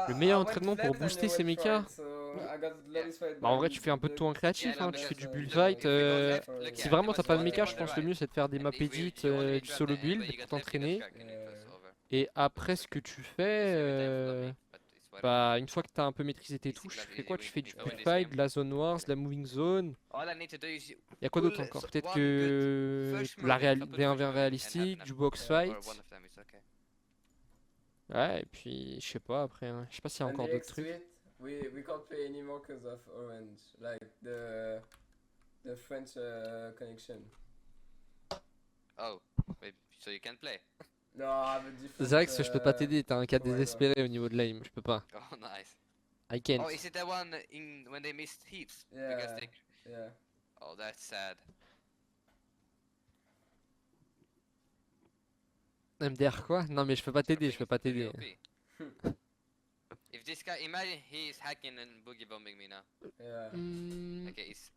Speaker 2: Le meilleur entraînement pour booster ses mechas. Bah en vrai tu fais un peu de tout en créatif, hein. Tu fais du build fight. Si vraiment t'as pas de mecha, je pense que le mieux c'est de faire des maps edit, du solo build pour t'entraîner. Et après ce que tu fais, bah une fois que t'as un peu maîtrisé tes touches, tu fais quoi? Tu fais du build fight, de la zone wars, de la moving zone. Y'a quoi d'autre encore? Peut-être que des 1v1 réalistiques, du box fight. Ouais, et puis je sais pas après, hein. Je sais pas s'il y a encore d'autres trucs.
Speaker 6: We can't play anymore because of Orange, like the French connection.
Speaker 3: Oh, so you can play.
Speaker 6: No, I have a different.
Speaker 2: Zax, je peux pas t'aider, t'as un cas désespéré au niveau de l'aim, je peux pas.
Speaker 3: Oh, nice.
Speaker 2: I can't.
Speaker 3: Oh, is it the one when they missed heaps?
Speaker 6: Yeah, yeah.
Speaker 3: Oh, that's sad.
Speaker 2: MDR quoi? Non mais je peux pas t'aider, je peux pas t'aider.
Speaker 3: If this guy, imagine he's hacking and boogie bombing me now.
Speaker 6: Yeah.
Speaker 3: Okay, it's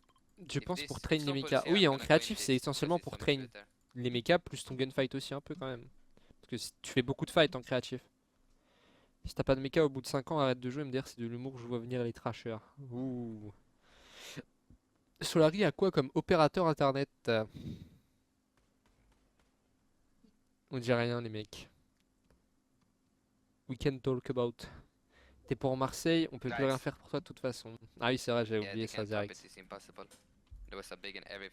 Speaker 2: Je pense pour train les mechas. Oui, en créatif c'est essentiellement pour train les mechas plus ton gunfight aussi un peu quand même. Parce que si tu fais beaucoup de fight en créatif. Si t'as pas de mecha au bout de 5 ans, arrête de jouer, MDR c'est de l'humour, je vois venir les trashers. Ouh. Solari a quoi comme opérateur internet? On dit rien les mecs. We can talk about. T'es pour Marseille, on peut plus rien faire pour toi de toute façon. Ah oui c'est vrai, j'avais oublié ça direct.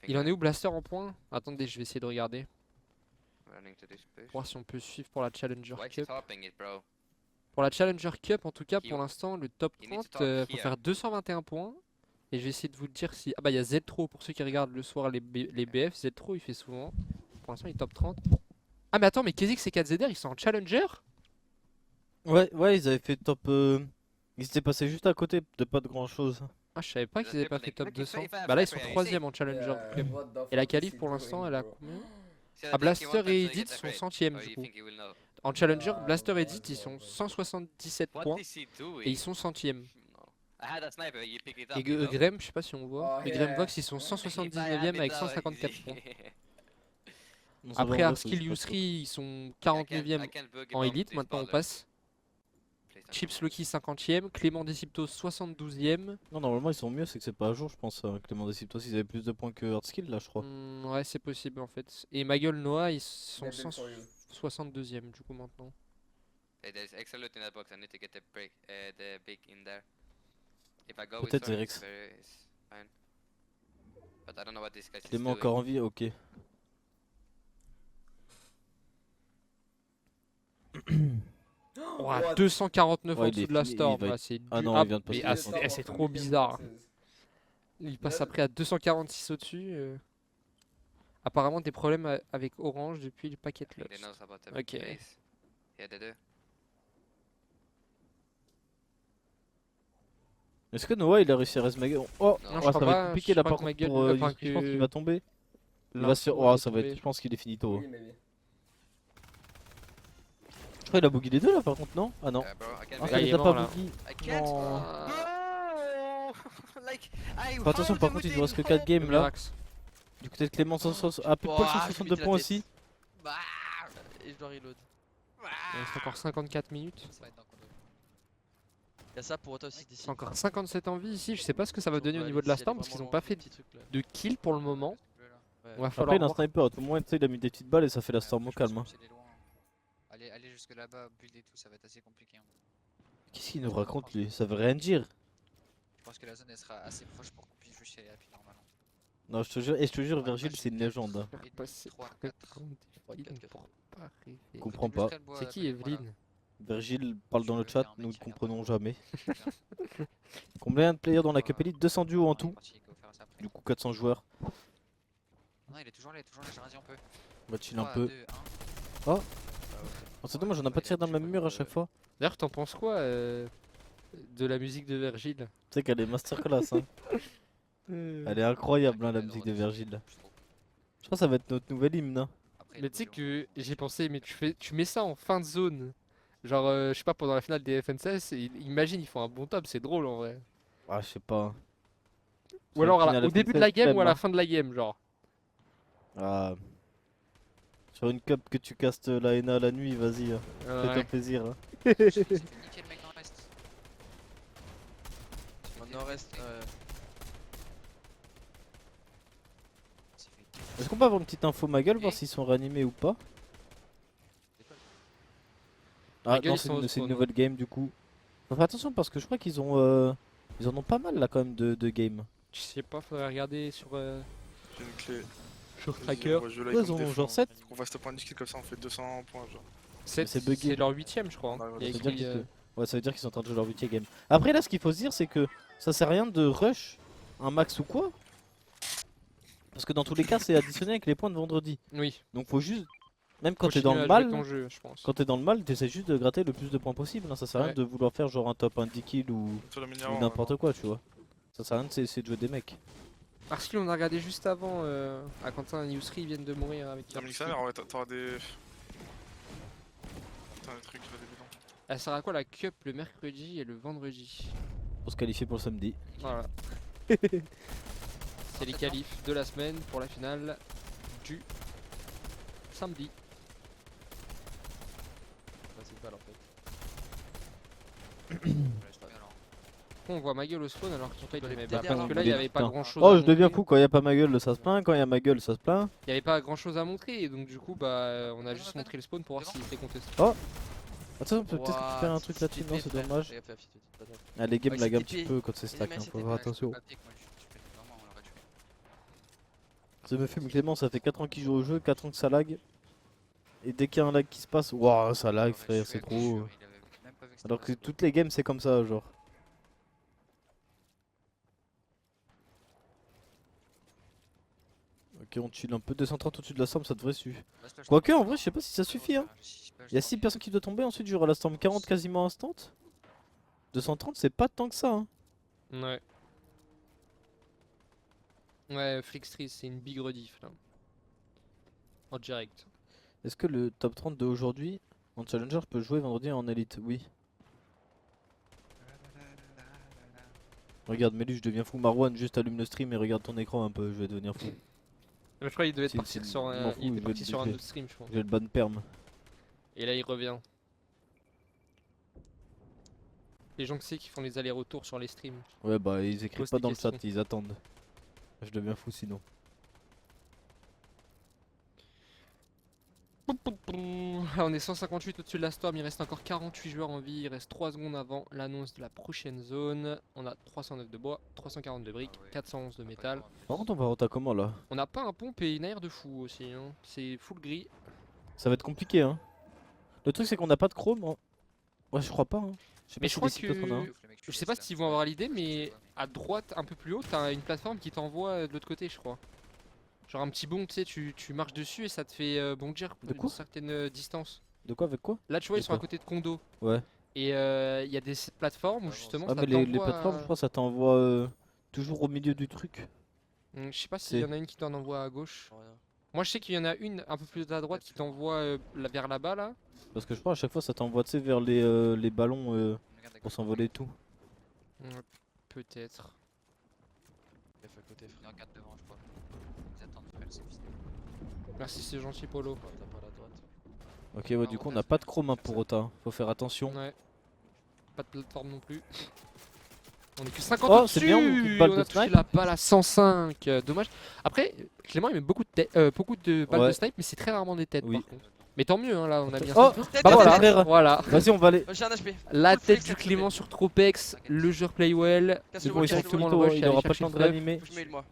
Speaker 2: Il en est où Blaster en point? Attendez, je vais essayer de regarder. Pour voir si on peut suivre pour la Challenger Cup. Pour la Challenger Cup en tout cas pour l'instant le top 30 faut faire 221 points. Et je vais essayer de vous dire si... Ah bah il y a Ztro pour ceux qui regardent le soir les BF. Ztro il fait souvent. Pour l'instant il est top 30. Ah mais attends, mais Kezix et 4ZR ils sont en Challenger?
Speaker 1: Ouais, ils avaient fait top. Ils s'étaient passés juste à côté de pas de grand chose.
Speaker 2: Ah, je savais pas qu'ils avaient pas fait top 200. Bah là, ils sont 3ème en Challenger Club. Et la qualif pour l'instant, elle a combien? Ah, Blaster et Edit sont 100ème du coup. En Challenger, Blaster et Edit ils sont 177 points. Et ils sont 100ème. Et Grem, je sais pas si on voit. Et Gremvox ils sont 179ème avec 154 points. Après Arskill Yusri ils sont 49ème en Elite, maintenant on passe. Chips Loki 50ème, Clément Deciptos 72ème.
Speaker 1: Non, normalement ils sont mieux, c'est que c'est pas à jour, je pense. Clément Deciptos, ils avaient plus de points que Hardskill là, je crois.
Speaker 2: Ouais, c'est possible en fait. Et Magueule Noah, ils sont 162ème du coup maintenant.
Speaker 1: Peut-être Zerix. Clément encore en vie, ok.
Speaker 2: Oh, 249 en
Speaker 1: Ouais,
Speaker 2: dessous de la Storm, là, c'est
Speaker 1: Ah
Speaker 2: du
Speaker 1: non, il vient de
Speaker 2: mais
Speaker 1: passer.
Speaker 2: c'est trop bizarre. Il passe après à 246 au-dessus. Apparemment des problèmes avec Orange depuis le paquet de lots. Ok.
Speaker 1: Est-ce que Noah il a réussi à reste Magueule? Oh,
Speaker 2: Non,
Speaker 1: ça va être compliqué là par contre pour
Speaker 2: enfin,
Speaker 1: je pense qu'il
Speaker 2: que-
Speaker 1: va tomber. Il va se...
Speaker 2: L'info
Speaker 1: Oh,
Speaker 2: est
Speaker 1: ça va être...
Speaker 2: tombée.
Speaker 1: Je pense qu'il est finito.
Speaker 6: Oui, mais oui.
Speaker 1: Je crois qu'il a boogie les deux là par contre, non? Ah non. Ah,
Speaker 2: Là,
Speaker 1: ça
Speaker 2: il
Speaker 1: les
Speaker 2: est
Speaker 1: a
Speaker 2: mort,
Speaker 1: pas
Speaker 2: là.
Speaker 1: boogie.
Speaker 3: Non.
Speaker 1: Fais attention par contre, il nous reste que 4 games là.
Speaker 2: Mirax.
Speaker 1: Du côté de Clément, ah, plus de points, 162 points aussi.
Speaker 5: Et je dois reload.
Speaker 2: Il reste encore 54 minutes.
Speaker 5: Y'a ça pour toi aussi d'ici.
Speaker 2: C'est encore 57 en vie ici. Je sais pas ce que ça va donner au niveau de la Storm parce qu'ils ont pas fait de kill pour le moment. On va
Speaker 1: Après,
Speaker 2: falloir
Speaker 1: il a un
Speaker 2: voir.
Speaker 1: sniper, à tout le moins, tu sais, il a mis des petites balles et ça fait la Storm au calme. Hein.
Speaker 7: Allez jusque là-bas, build et tout, ça va être assez compliqué. Hein.
Speaker 1: Qu'est-ce qu'il nous raconte lui? Ça veut rien dire.
Speaker 7: Je pense que la zone elle sera assez proche pour qu'on puisse juste y aller rapide normalement.
Speaker 1: Non, je te jure, Virgile, c'est une légende. Hein.
Speaker 7: Et
Speaker 2: Passer
Speaker 7: 3,
Speaker 2: très
Speaker 7: 4.
Speaker 2: grande Evelyne pour pas rêver.
Speaker 1: Je comprends pas.
Speaker 2: C'est qui Evelyne?
Speaker 1: Virgile parle dans le chat, nous ne comprenons jamais. Combien de players dans la Cup Elite? 200 duos en tout. Du coup, 400 joueurs.
Speaker 7: Non, il est toujours là, j'ai vas-y on peut.
Speaker 1: On va chill un
Speaker 7: 3,
Speaker 1: peu.
Speaker 7: 2, 1.
Speaker 1: Oh, c'est dommage, on a pas tiré dans le même mur à chaque fois.
Speaker 2: D'ailleurs, t'en penses quoi de la musique de Virgile?
Speaker 1: Tu sais qu'elle est masterclass. Hein. Elle est incroyable, hein, la musique de Virgile. Je crois que ça va être notre nouvelle hymne. Hein.
Speaker 2: Mais tu sais que j'ai pensé, mais tu mets ça en fin de zone Genre, je sais pas, pendant la finale des FNCS, imagine, ils font un bon top, c'est drôle en vrai.
Speaker 1: Ah, je sais pas.
Speaker 2: Ou alors
Speaker 1: Finale
Speaker 2: au début de la game
Speaker 1: FNCS,
Speaker 2: ou à la
Speaker 1: hein.
Speaker 2: fin de la game, genre.
Speaker 1: Ah. Sur une cup que tu castes la Ena la nuit, vas-y, hein. Fais-toi
Speaker 2: Ouais.
Speaker 1: plaisir. Hein.
Speaker 7: J'ai fait niquer le mec dans l'est.
Speaker 5: Au nord-est,
Speaker 7: C'est fait.
Speaker 1: Est-ce qu'on peut avoir une petite info ma gueule, voir
Speaker 7: Et
Speaker 1: s'ils sont réanimés ou pas? Ah
Speaker 2: Ma gueule,
Speaker 1: non,
Speaker 2: ils sont au
Speaker 1: c'est une
Speaker 2: spawn,
Speaker 1: nouvelle game du coup. Faut faire attention parce que je crois qu'ils ont ils en ont pas mal là quand même de games.
Speaker 2: Je sais pas, faudrait regarder sur
Speaker 8: J'ai une clé.
Speaker 2: sur
Speaker 8: Vas-y,
Speaker 2: Tracker.
Speaker 8: on va jouer là
Speaker 1: Ouais,
Speaker 8: comme
Speaker 1: ils ont
Speaker 8: des
Speaker 1: genre
Speaker 8: fous,
Speaker 1: 7.
Speaker 8: On va se taper un skill comme ça, on fait 200 points genre.
Speaker 1: c'est bugué.
Speaker 2: C'est leur 8ème, je crois.
Speaker 8: On
Speaker 2: Hein.
Speaker 8: arrive à
Speaker 2: Il y a
Speaker 1: Ça veut dire
Speaker 2: écrit,
Speaker 1: ouais, ça veut dire qu'ils sont en train de jouer leur 8ème game. Après là ce qu'il faut se dire c'est que ça sert à rien de rush un max ou quoi. Parce que dans tous les cas c'est additionné avec les points de vendredi.
Speaker 2: Oui.
Speaker 1: Donc faut juste, même quand t'es
Speaker 2: Continuer
Speaker 1: dans le
Speaker 2: à jouer
Speaker 1: mal,
Speaker 2: ton jeu, je pense.
Speaker 1: quand t'es dans le mal, t'essaies juste de gratter le plus de points possible. Hein. Ça sert à rien
Speaker 2: Ouais.
Speaker 1: de vouloir faire genre un top 1 10 kills ou
Speaker 8: Sur le mini avant,
Speaker 1: n'importe quoi, tu vois. Ça sert à rien d'essayer de jouer des mecs.
Speaker 2: Arskill, on a regardé juste avant à Quentin et Yousri, ils viennent de mourir avec
Speaker 8: Termine
Speaker 2: Kirby.
Speaker 8: ça, mais ouais, t'auras des. T'as des trucs là, des bidons.
Speaker 2: Elle sert à quoi la cup le mercredi et le vendredi?
Speaker 1: Pour se qualifier pour le samedi.
Speaker 2: Voilà. C'est les qualifs de la semaine pour la finale du samedi.
Speaker 5: c'est pas en fait.
Speaker 7: Alors,
Speaker 2: On voit ma gueule au spawn alors qu'il
Speaker 5: doit les
Speaker 2: bah,
Speaker 5: peut-être
Speaker 2: parce que là il y avait pas
Speaker 1: Putain.
Speaker 2: grand chose.
Speaker 1: Oh, je deviens fou, quand il y a pas ma gueule, ça se plaint, quand il y a ma gueule, ça se plaint.
Speaker 2: Il y avait pas grand chose à montrer et donc du coup bah on a juste montré le spawn pour voir s'il était contesté.
Speaker 1: Attends, on peut peut-être récupérer un truc là-dessus, non, c'est dommage. Ah, les games
Speaker 5: Ouais,
Speaker 1: lag un
Speaker 5: c'est
Speaker 1: petit
Speaker 5: TP.
Speaker 1: peu quand c'est
Speaker 5: Il est
Speaker 1: stack,
Speaker 5: mal,
Speaker 1: hein,
Speaker 5: c'est
Speaker 1: faut
Speaker 5: TP.
Speaker 1: faire attention.
Speaker 7: papier que moi je peux vraiment on l'aurait tué.
Speaker 1: Ça me fume Clément, ça fait 4 ans qu'il joue au jeu, 4 ans que ça lag. Et dès qu'il y a un lag qui se passe, waouh, ça lag
Speaker 7: Ouais,
Speaker 1: frère,
Speaker 7: je
Speaker 1: c'est
Speaker 7: te
Speaker 1: trop.
Speaker 7: jure, il avait même pas vu que c'était
Speaker 1: Alors que
Speaker 7: passé.
Speaker 1: toutes les games c'est comme ça, genre. Ok, on chill un peu, 230 au-dessus de la storm, ça devrait suffire.
Speaker 7: Bah, slash,
Speaker 1: Quoique, en
Speaker 7: non,
Speaker 1: vrai, je sais pas si ça suffit, hein.
Speaker 7: je sais pas, je
Speaker 1: Il y a
Speaker 7: sais
Speaker 1: 6
Speaker 7: pas.
Speaker 1: personnes qui doivent tomber, ensuite j'aurai la storm 40 quasiment instant. 230, c'est pas tant que ça, hein.
Speaker 2: Ouais. Ouais, Flixtree c'est une big rediff là. En direct.
Speaker 1: Est-ce que le top 30 de aujourd'hui en challenger peut jouer vendredi en élite? Oui. Regarde, Mélu, je deviens fou. Marwan, juste allume le stream et regarde ton écran un peu, je vais devenir fou.
Speaker 2: Je crois qu'il devait être
Speaker 1: Si,
Speaker 2: parti
Speaker 1: si,
Speaker 2: sur
Speaker 1: je m'en fous,
Speaker 2: il
Speaker 1: je
Speaker 2: était
Speaker 1: vais
Speaker 2: parti
Speaker 1: le
Speaker 2: sur un
Speaker 1: bouger.
Speaker 2: autre stream je pense.
Speaker 1: J'ai le ban perm.
Speaker 2: Et là il revient. Les gens que c'est qui font les allers-retours sur les streams.
Speaker 1: Ouais, bah ils écrivent
Speaker 2: Pose
Speaker 1: pas
Speaker 2: tes
Speaker 1: dans le chat,
Speaker 2: questions.
Speaker 1: ils attendent. Je deviens fou sinon.
Speaker 2: Là on est 158 au-dessus de la storm, il reste encore 48 joueurs en vie, il reste 3 secondes avant l'annonce de la prochaine zone. On a 309 de bois, 340 de briques,
Speaker 7: Ah ouais.
Speaker 2: 411 de métal.
Speaker 1: Par contre, on va rentrer comment là?
Speaker 2: On n'a pas un pompe et une air de fou aussi, hein. C'est full gris.
Speaker 1: Ça va être compliqué, hein. Le truc, c'est qu'on n'a pas de chrome. Hein. Ouais, je crois pas. Hein. Je sais
Speaker 2: Mais
Speaker 1: pas
Speaker 2: je
Speaker 1: si
Speaker 2: crois
Speaker 1: l'équipe peut-être en a un.
Speaker 2: que- Je sais pas s'ils vont avoir l'idée, mais à droite, un peu plus haut, t'as une plateforme qui t'envoie de l'autre côté, je crois. Genre un petit bond, tu sais, tu marches dessus et ça te fait bondir
Speaker 1: De
Speaker 2: une
Speaker 1: quoi
Speaker 2: certaine distance.
Speaker 1: De quoi avec quoi?
Speaker 2: Là, tu vois,
Speaker 1: De
Speaker 2: ils sont à
Speaker 1: quoi
Speaker 2: côté de condos.
Speaker 1: Ouais.
Speaker 2: Et il y a des plateformes où justement
Speaker 1: Ah,
Speaker 2: ça
Speaker 1: mais les
Speaker 2: t'envoie,
Speaker 1: plateformes, je crois, ça t'envoie toujours au milieu du truc.
Speaker 2: Je sais pas s'il y en a une qui t'en envoie à gauche. Moi, je sais qu'il y en a une un peu plus à droite qui t'envoie vers là-bas, là.
Speaker 1: Parce que je crois à chaque fois, ça t'envoie, tu sais, vers les ballons pour s'envoler et tout.
Speaker 2: Peut-être.
Speaker 5: à côté,
Speaker 7: Il y en a 4 devant, je crois. Ils attendent, frère, c'est fini.
Speaker 2: Merci, c'est gentil, Polo.
Speaker 5: T'as pas la droite.
Speaker 1: Ok, ouais, du coup, on n'a pas de chrome hein, pour Ota. Faut faire attention.
Speaker 2: Ouais. Pas de plateforme non plus. On est que 50
Speaker 1: Oh,
Speaker 2: au-dessus.
Speaker 1: c'est bien, on a une balle
Speaker 2: On
Speaker 1: de
Speaker 2: a touché
Speaker 1: snipe.
Speaker 2: la balle à 105. Dommage. Après, Clément il met beaucoup de balles
Speaker 1: Ouais.
Speaker 2: de snipe, mais c'est très rarement des têtes
Speaker 1: Oui.
Speaker 2: par contre. Mais tant mieux, hein, là on a bien.
Speaker 1: Oh,
Speaker 5: Tête,
Speaker 1: bah
Speaker 5: tête,
Speaker 1: voilà,
Speaker 5: tête.
Speaker 1: frère.
Speaker 2: Voilà.
Speaker 1: Vas-y, on va aller.
Speaker 5: J'ai un HP.
Speaker 2: La
Speaker 5: Full
Speaker 2: tête
Speaker 5: flex,
Speaker 2: du
Speaker 5: full
Speaker 2: Clément
Speaker 5: HP.
Speaker 2: sur Tropex, le joueur Playwell.
Speaker 5: Casse
Speaker 1: C'est
Speaker 5: le
Speaker 1: bon,
Speaker 5: wall,
Speaker 1: ils sont
Speaker 5: casse le
Speaker 1: tout
Speaker 5: wall.
Speaker 2: le rush,
Speaker 1: il
Speaker 2: aller
Speaker 1: aura pas le
Speaker 2: chercher
Speaker 1: temps de
Speaker 2: le trèfle.
Speaker 1: réanimer.
Speaker 5: Je mets le moi.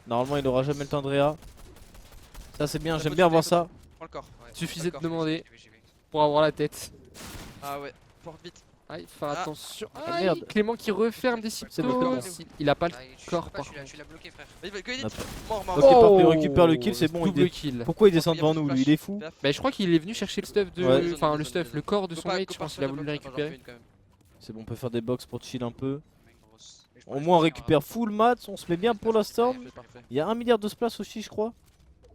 Speaker 1: Normalement, il aura jamais le temps de réa. Ça, c'est bien,
Speaker 5: Ça
Speaker 1: j'aime
Speaker 5: peut
Speaker 1: bien
Speaker 5: tuer,
Speaker 1: voir
Speaker 5: ça
Speaker 1: ça.
Speaker 5: Prends le corps.
Speaker 7: Ouais.
Speaker 2: Suffisait de
Speaker 5: D'accord.
Speaker 2: demander
Speaker 7: J'y vais.
Speaker 2: pour avoir la tête.
Speaker 5: Ah ouais, porte vite.
Speaker 2: Aïe, faire
Speaker 5: Ah.
Speaker 2: attention.
Speaker 1: Ah,
Speaker 2: Aïe,
Speaker 1: merde.
Speaker 2: Clément qui referme des
Speaker 1: C'est
Speaker 2: ciptos.
Speaker 1: bon.
Speaker 2: Il a pas le
Speaker 7: Ah, je
Speaker 2: corps
Speaker 7: peux pas,
Speaker 2: par
Speaker 7: je suis là,
Speaker 2: contre.
Speaker 7: je suis là bloqué, frère.
Speaker 5: Vas-y, vas-y, go vite.
Speaker 1: Hop.
Speaker 5: Mort, mort.
Speaker 1: Ok,
Speaker 5: mort.
Speaker 1: parfait, on récupère le kill, c'est bon, il
Speaker 2: Double
Speaker 1: dé-
Speaker 2: kill.
Speaker 1: Pourquoi il descend
Speaker 5: Il y a
Speaker 1: devant
Speaker 5: pas
Speaker 1: nous,
Speaker 5: de
Speaker 1: lui? Il
Speaker 5: flash.
Speaker 1: est fou.
Speaker 5: Fais gaffe.
Speaker 2: Bah, je crois qu'il est venu chercher le stuff de.
Speaker 1: Ouais.
Speaker 2: Enfin, le stuff, le corps de
Speaker 5: Go
Speaker 2: son
Speaker 5: pas-
Speaker 2: mate.
Speaker 5: go
Speaker 2: Je
Speaker 5: par
Speaker 2: pense
Speaker 5: sur
Speaker 2: qu'il a
Speaker 5: le
Speaker 2: voulu le
Speaker 5: bloc, j'en refais
Speaker 2: récupérer.
Speaker 5: une quand même.
Speaker 1: C'est bon, on peut faire des box pour chill un peu.
Speaker 7: Grosse. Mais je
Speaker 1: Au
Speaker 7: pense
Speaker 1: moins, on
Speaker 7: que
Speaker 1: récupère full mats, on se met bien pour la storm.
Speaker 5: Parfait, parfait.
Speaker 1: Il y a 1 milliard de splash aussi, je crois.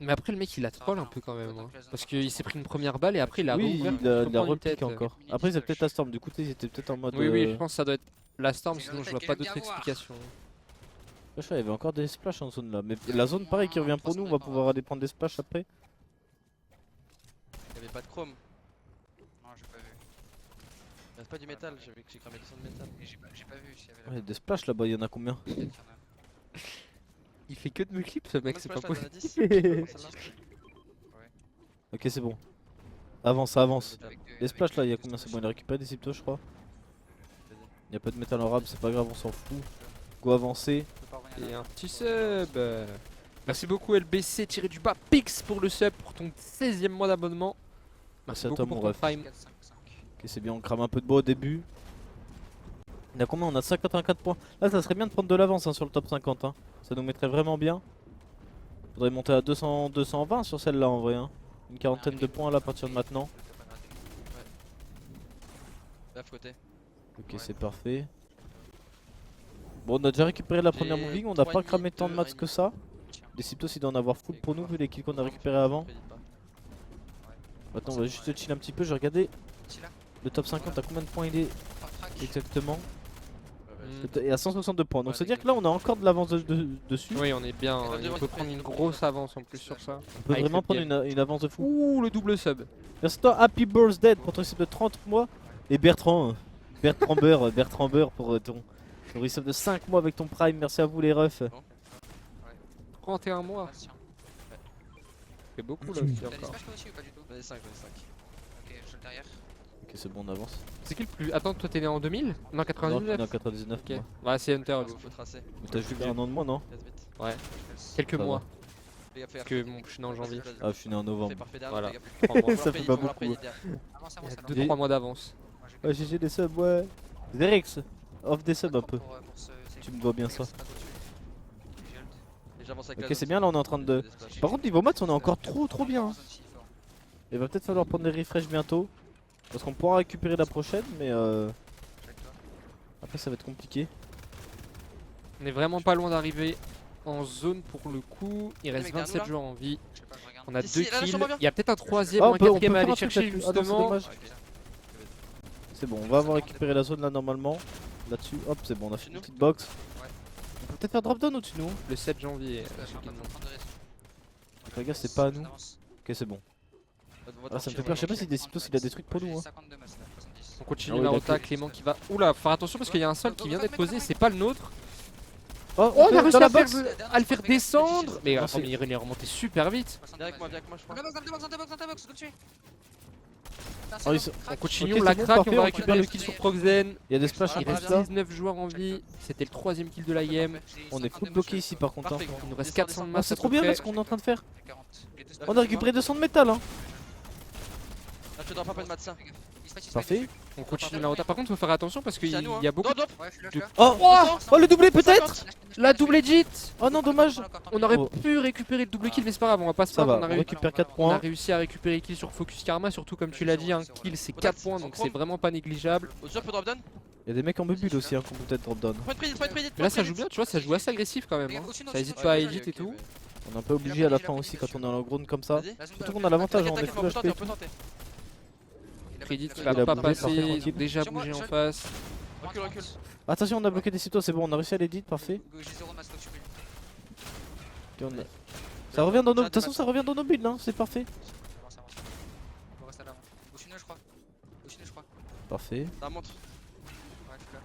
Speaker 2: Mais après, le mec il a troll un peu quand même. Hein. Parce qu'il s'est pris une première balle et après il a
Speaker 1: Oui,
Speaker 2: rouvert
Speaker 1: il
Speaker 2: pour
Speaker 1: a
Speaker 2: prendre une
Speaker 1: repiqué
Speaker 2: tête.
Speaker 1: encore. Après, ils avaient peut-être la storm, du coup, ils étaient peut-être en mode.
Speaker 2: Oui, oui, je pense que ça doit être la storm,
Speaker 3: C'est
Speaker 2: sinon
Speaker 3: une
Speaker 2: je vois
Speaker 3: attaque
Speaker 2: pas
Speaker 3: qu'il aime
Speaker 2: d'autre
Speaker 3: bien voir.
Speaker 2: explication.
Speaker 1: Je sais, il y avait encore des splashs en zone là. Mais la zone, pareil, qui revient pour nous, on va pouvoir aller prendre des splashs après.
Speaker 5: Il y avait pas de chrome.
Speaker 7: Non, j'ai pas vu.
Speaker 5: Il reste pas du métal, j'ai vu que j'ai cramé 200 de métal.
Speaker 7: Et j'ai pas vu s'il y avait
Speaker 1: Ouais, des splashs là-bas, il y en a combien?
Speaker 7: Peut-être qu'il y en a.
Speaker 2: Il fait que de me clip ce mec, c'est pas possible.
Speaker 1: Ok, c'est bon. Avance, avance.
Speaker 7: Avec deux-
Speaker 1: Les
Speaker 7: avec
Speaker 1: splashs là, il y a
Speaker 7: deux
Speaker 1: combien? C'est bon,
Speaker 7: splashs.
Speaker 1: il a récupéré des symptômes, je crois. Il y a pas de métal en rab, c'est pas grave, on s'en fout. Go avancer.
Speaker 7: Je peux pas revenir
Speaker 2: Et
Speaker 7: là.
Speaker 2: un petit sub. Merci beaucoup LBC tiré du bas Pix pour le sub pour ton 16e mois d'abonnement.
Speaker 1: Merci à
Speaker 2: beaucoup
Speaker 1: toi,
Speaker 2: pour
Speaker 1: mon
Speaker 2: ton
Speaker 1: ref.
Speaker 2: prime.
Speaker 7: 4, 5, 5.
Speaker 1: Ok, c'est bien, on crame un peu de bois au début. On a combien? On a 54 points. Là, ça serait bien de prendre de l'avance hein, sur le top 50. Hein. Ça nous mettrait vraiment bien. Faudrait monter à 200, 220 sur celle-là en vrai. Hein. Une quarantaine de points là à partir de maintenant.
Speaker 5: Baf côté.
Speaker 1: Ok,
Speaker 5: Ouais.
Speaker 1: c'est parfait. Bon, on a déjà récupéré la première
Speaker 5: J'ai
Speaker 1: moving. On n'a
Speaker 5: 3
Speaker 1: pas cramé
Speaker 5: ennemis,
Speaker 1: tant de
Speaker 5: 2
Speaker 1: mats que ça. Des Siptos, il doit en avoir full pour nous vu les kills qu'on a récupérés avant. Maintenant, on va juste chill un petit peu. J'ai regardé
Speaker 7: Petit là,
Speaker 1: le top 50. À combien de points il est
Speaker 7: 3 frags.
Speaker 1: exactement?
Speaker 2: Mm.
Speaker 1: Il est à 162 points. Donc, c'est à dire que là, on a encore de l'avance dessus.
Speaker 2: Oui, on est bien.
Speaker 5: Et
Speaker 2: On
Speaker 5: devant,
Speaker 2: peut
Speaker 5: c'est
Speaker 2: prendre une
Speaker 5: très-
Speaker 2: grosse avance en plus sur ça.
Speaker 1: On peut
Speaker 2: Avec
Speaker 1: vraiment
Speaker 2: cette
Speaker 1: prendre
Speaker 2: game.
Speaker 1: une avance de fou.
Speaker 2: Ouh, le double sub.
Speaker 1: Merci toi, Happy Birthday pour ton resub de 30 mois. Et Bertrand, Bertrand Beurre pour ton resub de 5 mois avec ton prime. Merci à vous les refs.
Speaker 2: 31 mois.
Speaker 7: Merci, hein.
Speaker 2: C'est beaucoup là aussi
Speaker 7: T'as des
Speaker 2: encore.
Speaker 7: splashs toi aussi ou pas du tout?
Speaker 5: J'en ai 5, j'en ai 5.
Speaker 7: Ok, je suis le derrière.
Speaker 1: Ok, c'est bon, on avance.
Speaker 2: C'est qui le plus. Attends, toi t'es né en 2000? Non,
Speaker 1: Non,
Speaker 2: 99.
Speaker 1: on est en 99.
Speaker 2: Ok. Ouais, c'est Hunter.
Speaker 5: Faut faut tracer.
Speaker 1: Mais t'as juste un an de moins, non?
Speaker 5: Casse vite.
Speaker 2: Ouais.
Speaker 7: Je
Speaker 2: Quelques
Speaker 1: Ça va.
Speaker 2: mois.
Speaker 5: Fais gaffe, fais
Speaker 2: Parce
Speaker 5: gaffe.
Speaker 2: que bon, je suis né en janvier.
Speaker 1: Ah, je suis né en novembre.
Speaker 5: Fais parfait derrière,
Speaker 2: Voilà.
Speaker 5: fais gaffe.
Speaker 2: 3 mois.
Speaker 1: Ça
Speaker 5: Après,
Speaker 1: fait
Speaker 5: ils
Speaker 1: pas
Speaker 5: vont après,
Speaker 1: beaucoup.
Speaker 5: il est derrière.
Speaker 7: Avance,
Speaker 2: Il y
Speaker 7: avance
Speaker 2: a
Speaker 7: alors.
Speaker 2: 2-3 mois d'avance.
Speaker 7: Moi, j'ai
Speaker 1: Ouais, GG des subs, ouais. Zerix, off des subs un peu.
Speaker 7: pour ce-
Speaker 1: Tu me dois bien ça.
Speaker 7: c'est pas au-dessus. J'ai ult.
Speaker 5: Et j'avance avec
Speaker 1: Ok,
Speaker 5: la
Speaker 1: c'est
Speaker 5: zone.
Speaker 1: bien, là on est en train de.
Speaker 5: Des splashs.
Speaker 1: Par contre, niveau maths, on est encore trop bien. hein.
Speaker 7: Zone si fort.
Speaker 1: Il va peut-être falloir prendre des refresh bientôt. Parce qu'on pourra récupérer la prochaine, mais
Speaker 7: Check toi.
Speaker 1: après ça va être compliqué.
Speaker 2: On est vraiment pas loin d'arriver en zone pour le coup. Il reste
Speaker 5: mec, derrière nous,
Speaker 2: 27
Speaker 5: là
Speaker 2: joueurs en vie.
Speaker 7: Je sais pas, je regarde.
Speaker 2: On a
Speaker 5: Ici,
Speaker 2: 2
Speaker 5: là, là,
Speaker 2: kills.
Speaker 5: sur moi, viens.
Speaker 2: Il y a peut-être un troisième
Speaker 1: Ah,
Speaker 2: ou un quatrième à aller
Speaker 1: faire un truc
Speaker 2: chercher
Speaker 1: là-dessus. Ah non, c'est
Speaker 2: justement.
Speaker 1: dommage.
Speaker 7: Ouais, déjà.
Speaker 1: C'est bon, on va avoir récupéré la zone là normalement. Là-dessus, hop, c'est bon, on a fait une petite box.
Speaker 7: Ouais.
Speaker 1: On peut peut-être faire drop down au-dessus de nous.
Speaker 2: Le 7 janvier.
Speaker 7: Je suis en train de prendre de risque.
Speaker 1: Les gars, c'est pas à nous.
Speaker 7: On avance.
Speaker 1: Ok, c'est bon.
Speaker 5: Votre
Speaker 1: Ah, ça me fait
Speaker 5: archer,
Speaker 1: peur, je sais pas
Speaker 5: votre
Speaker 1: si des Siptos il a des trucs pour
Speaker 7: Moi,
Speaker 1: nous.
Speaker 7: j'ai
Speaker 1: Hein.
Speaker 7: 52 masses là, 70.
Speaker 2: On continue
Speaker 1: Ah oui,
Speaker 2: la
Speaker 1: d'accord.
Speaker 2: rota, Clément qui va. Oula, faut faire attention parce qu'il y a un sol qui vient d'être posé, c'est pas le nôtre.
Speaker 1: Oh,
Speaker 2: Oh, on a réussi
Speaker 1: dans la
Speaker 2: à,
Speaker 1: box.
Speaker 2: à le faire descendre. Mais
Speaker 1: Non,
Speaker 2: attends, mais il est remonté super vite.
Speaker 5: Viens avec moi, viens avec moi, je
Speaker 7: Dans
Speaker 5: crois.
Speaker 7: la box, dans la box, dans la box, faut le tuer.
Speaker 1: Oh, ils sont-
Speaker 2: On continue,
Speaker 1: Ok,
Speaker 2: on la
Speaker 1: c'est bon,
Speaker 2: craque,
Speaker 1: parfait,
Speaker 2: on va
Speaker 1: on
Speaker 2: récupérer le
Speaker 7: récupère
Speaker 2: kill
Speaker 7: le
Speaker 2: sur Proxen.
Speaker 1: Il y a des splashs
Speaker 5: Ah,
Speaker 2: Il
Speaker 1: en
Speaker 2: reste
Speaker 1: plus là.
Speaker 2: 19 joueurs en vie. C'était le 3ème kill de la game.
Speaker 1: On est full bloqué ici par contre. Hein.
Speaker 5: Parfait,
Speaker 2: Il nous reste
Speaker 5: Descends,
Speaker 2: 400 de
Speaker 5: descends.
Speaker 1: Ah,
Speaker 2: masse.
Speaker 1: c'est
Speaker 2: à
Speaker 1: trop
Speaker 2: peu
Speaker 1: bien
Speaker 2: près.
Speaker 1: là ce qu'on est en train de faire.
Speaker 7: J'ai 40. Les deux
Speaker 1: On a récupéré 200 de métal. Hein.
Speaker 5: Ah, tu dois pas de médecin.
Speaker 7: Fais gaffe. Il se fight, il se
Speaker 1: Parfait.
Speaker 7: fight.
Speaker 2: On continue la rota. Par contre, faut faire attention parce qu'il
Speaker 5: C'est à nous, hein.
Speaker 2: y a beaucoup.
Speaker 5: Drop, drop.
Speaker 7: Ouais, je suis là,
Speaker 2: de-
Speaker 7: je suis là.
Speaker 1: Oh, oh le doublé peut-être.
Speaker 2: La double edit.
Speaker 1: Oh non, dommage.
Speaker 2: On aurait
Speaker 1: Oh.
Speaker 2: pu récupérer le double kill, mais c'est pas grave, on va pas se
Speaker 1: Ça
Speaker 2: plaindre.
Speaker 1: va, on
Speaker 2: On
Speaker 1: récupère 4
Speaker 2: a
Speaker 1: points.
Speaker 2: réussi à récupérer kill sur Focus Karma, surtout comme tu l'as dit, un kill c'est 4 points donc c'est vraiment pas négligeable.
Speaker 5: Au-dessus, peut drop down.
Speaker 1: Il y a des mecs en bubule aussi hein, qu'on peut peut-être drop down.
Speaker 5: Point de prédit, point de prédit.
Speaker 2: Mais là ça joue bien, tu vois, ça joue assez agressif quand même. Hein. Ça hésite pas à edit et tout.
Speaker 1: On est un peu obligé à la fin aussi quand on est en ground comme ça. Surtout qu'on a l'avantage, on est full HP.
Speaker 5: On peut tenter.
Speaker 2: Crédit qui
Speaker 1: Il
Speaker 2: va
Speaker 1: a
Speaker 2: pas
Speaker 1: bougé,
Speaker 2: passer,
Speaker 1: parfait,
Speaker 2: ils ont
Speaker 1: tranquille.
Speaker 2: déjà
Speaker 7: Sur moi,
Speaker 2: bougé en
Speaker 7: je-
Speaker 2: face.
Speaker 5: Recule, recule.
Speaker 1: Attention, on a bloqué des sitos, c'est bon, on a réussi à l'édit, parfait.
Speaker 7: J'ai 0 masse, faut que tu builds.
Speaker 1: Ok, on a- Ça revient dans nos... De toute façon, ça revient dans nos builds, hein, c'est parfait.
Speaker 7: Avance, avance. On reste à l'avant. Au-dessus de nous, je crois. Au-dessus de nous, je crois.
Speaker 1: Parfait.
Speaker 5: Ça monte.
Speaker 7: Ouais, je suis là.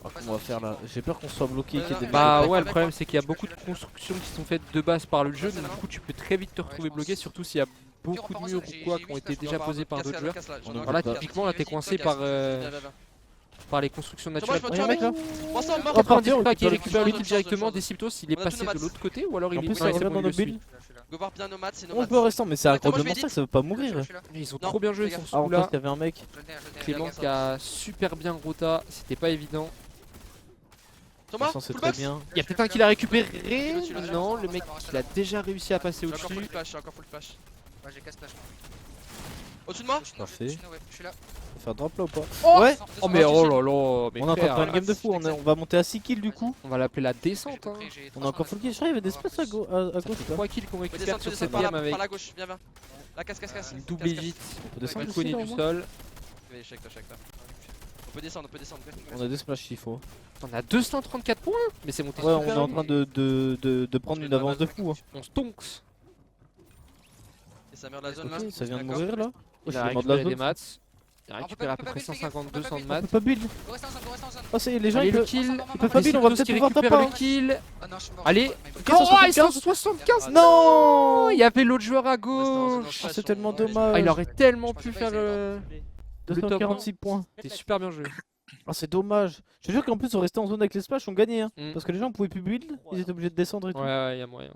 Speaker 1: Alors, comment on va faire là? J'ai peur qu'on soit bloqué et qu'il y ait des mecs.
Speaker 2: Bah
Speaker 5: avec
Speaker 2: ouais,
Speaker 5: moi,
Speaker 2: le problème c'est qu'il y a beaucoup de constructions qui sont faites de base par le jeu, donc du coup tu peux très vite te retrouver
Speaker 7: je
Speaker 2: bloqué,
Speaker 7: pense.
Speaker 2: surtout s'il y a beaucoup de murs ou quoi qui ont été déjà posés par d'autres joueurs. Voilà, typiquement là t'es coincé par les constructions naturelles.
Speaker 5: je peux
Speaker 1: Ouais, mec là.
Speaker 5: Ensemble, mort.
Speaker 1: Oh,
Speaker 2: Après on
Speaker 1: parfait,
Speaker 2: dit pas qu'il
Speaker 1: on
Speaker 2: récupère le kill
Speaker 5: change,
Speaker 2: directement
Speaker 5: change.
Speaker 2: des Siptos, il est
Speaker 5: On a tous
Speaker 2: passé
Speaker 5: nos
Speaker 2: de
Speaker 5: mats.
Speaker 2: l'autre côté ou alors il
Speaker 1: En
Speaker 2: est
Speaker 1: plus, ça
Speaker 2: ouais, c'est
Speaker 1: revient
Speaker 2: bon,
Speaker 1: dans
Speaker 2: il
Speaker 1: nos
Speaker 2: le suit.
Speaker 1: builds.
Speaker 7: Je suis là.
Speaker 5: Go voir bien nos mats, c'est nos
Speaker 1: 11
Speaker 5: mats.
Speaker 1: joueurs restants, mais c'est
Speaker 5: Attends, moi, je
Speaker 1: incroyablement
Speaker 5: vais
Speaker 1: ça que ça veut pas mourir.
Speaker 7: Je suis là.
Speaker 2: Ils ont
Speaker 5: Non,
Speaker 2: trop bien joué
Speaker 5: fais
Speaker 2: sur
Speaker 5: gaffe.
Speaker 2: ce
Speaker 1: Ah, en
Speaker 2: coup
Speaker 1: face,
Speaker 2: là.
Speaker 1: il y avait un mec.
Speaker 7: Je le derrière, je le derrière.
Speaker 2: Clément qui a super bien rota, c'était pas évident.
Speaker 5: Thomas,
Speaker 1: Vincent, c'est
Speaker 5: full
Speaker 1: très
Speaker 5: buff.
Speaker 1: bien.
Speaker 2: Il y a peut-être un qui l'a récupéré.
Speaker 5: Celui-là.
Speaker 2: Non, le mec il a déjà réussi à passer
Speaker 5: J'ai encore
Speaker 2: au-dessus.
Speaker 5: full flash, j'ai encore full flash.
Speaker 7: Ouais, j'ai 4 splash.
Speaker 5: Au-dessus de moi.
Speaker 1: Parfait.
Speaker 7: Ouais, je suis là.
Speaker 1: On va faire drop là ou pas?
Speaker 2: Oh
Speaker 1: Ouais.
Speaker 2: Oh mais oh là là, mais
Speaker 1: On est en train de
Speaker 2: frère,
Speaker 1: faire une game de fou, on va monter à 6 kills du coup.
Speaker 2: on va l'appeler la descente. Hein.
Speaker 1: On a encore full kill, je crois qu'il y avait des spaces à gauche là.
Speaker 2: 3 kills qu'on
Speaker 5: Faut
Speaker 2: récupère
Speaker 5: descendre,
Speaker 2: sur
Speaker 5: faut
Speaker 2: cette
Speaker 5: descendre
Speaker 2: game
Speaker 5: par
Speaker 2: avec
Speaker 5: la gauche, viens, viens. La casse.
Speaker 2: une double hit,
Speaker 1: On peut descendre
Speaker 2: Balcony
Speaker 1: ici là au
Speaker 2: du
Speaker 1: moins.
Speaker 2: sol.
Speaker 5: Allez, check toi. On peut descendre.
Speaker 1: On a des splashs s'il faut.
Speaker 2: On a 234 points, mais c'est monté
Speaker 1: Ouais, on
Speaker 2: super
Speaker 1: est en
Speaker 2: vite.
Speaker 1: train de prendre une avance de fou. Hein.
Speaker 2: On stonks.
Speaker 5: Et ça meurt de la zone là.
Speaker 1: Ok, ça vient de
Speaker 5: D'accord.
Speaker 1: mourir là.
Speaker 2: Il
Speaker 1: je
Speaker 2: a
Speaker 1: demande la
Speaker 2: récupéré des
Speaker 1: zone.
Speaker 2: mats. Il a
Speaker 7: On peut
Speaker 2: récupéré
Speaker 7: pas-
Speaker 2: à peu
Speaker 7: on peut
Speaker 2: près
Speaker 7: pas build,
Speaker 2: 150,
Speaker 7: les gars,
Speaker 2: 200 de
Speaker 7: on
Speaker 2: mats.
Speaker 1: On peut pas build.
Speaker 7: Go reste en zone, go reste en zone.
Speaker 1: Oh, c'est les gens
Speaker 2: Allez
Speaker 1: ils
Speaker 2: le
Speaker 1: peuvent.
Speaker 2: kill.
Speaker 1: Ils peuvent pas build, on va peut-être
Speaker 2: qui
Speaker 1: pouvoir
Speaker 2: récupère
Speaker 1: top
Speaker 2: le
Speaker 1: un.
Speaker 2: kill.
Speaker 7: Ah non, je suis mort.
Speaker 2: Allez.
Speaker 7: je suis
Speaker 1: Ok,
Speaker 2: Oh, ils sont
Speaker 1: 75.
Speaker 2: 75.
Speaker 1: Non.
Speaker 2: Il y avait l'autre joueur à
Speaker 5: Reste en zone,
Speaker 2: gauche.
Speaker 5: on
Speaker 1: c'est
Speaker 5: se
Speaker 1: tellement
Speaker 5: passe, on-
Speaker 1: dommage.
Speaker 2: Ah, il aurait tellement
Speaker 7: Je
Speaker 2: pu
Speaker 7: pensais pas
Speaker 2: faire
Speaker 7: essayer
Speaker 2: le top
Speaker 1: 246 points.
Speaker 2: C'était super bien joué.
Speaker 1: Ah, c'est dommage. Je te jure qu'en plus, on restait en zone avec les splash, on gagnait. Hein.
Speaker 2: Mm.
Speaker 1: Parce que les gens pouvaient plus build, ils étaient obligés de descendre et tout.
Speaker 2: Ouais, il y a moyen.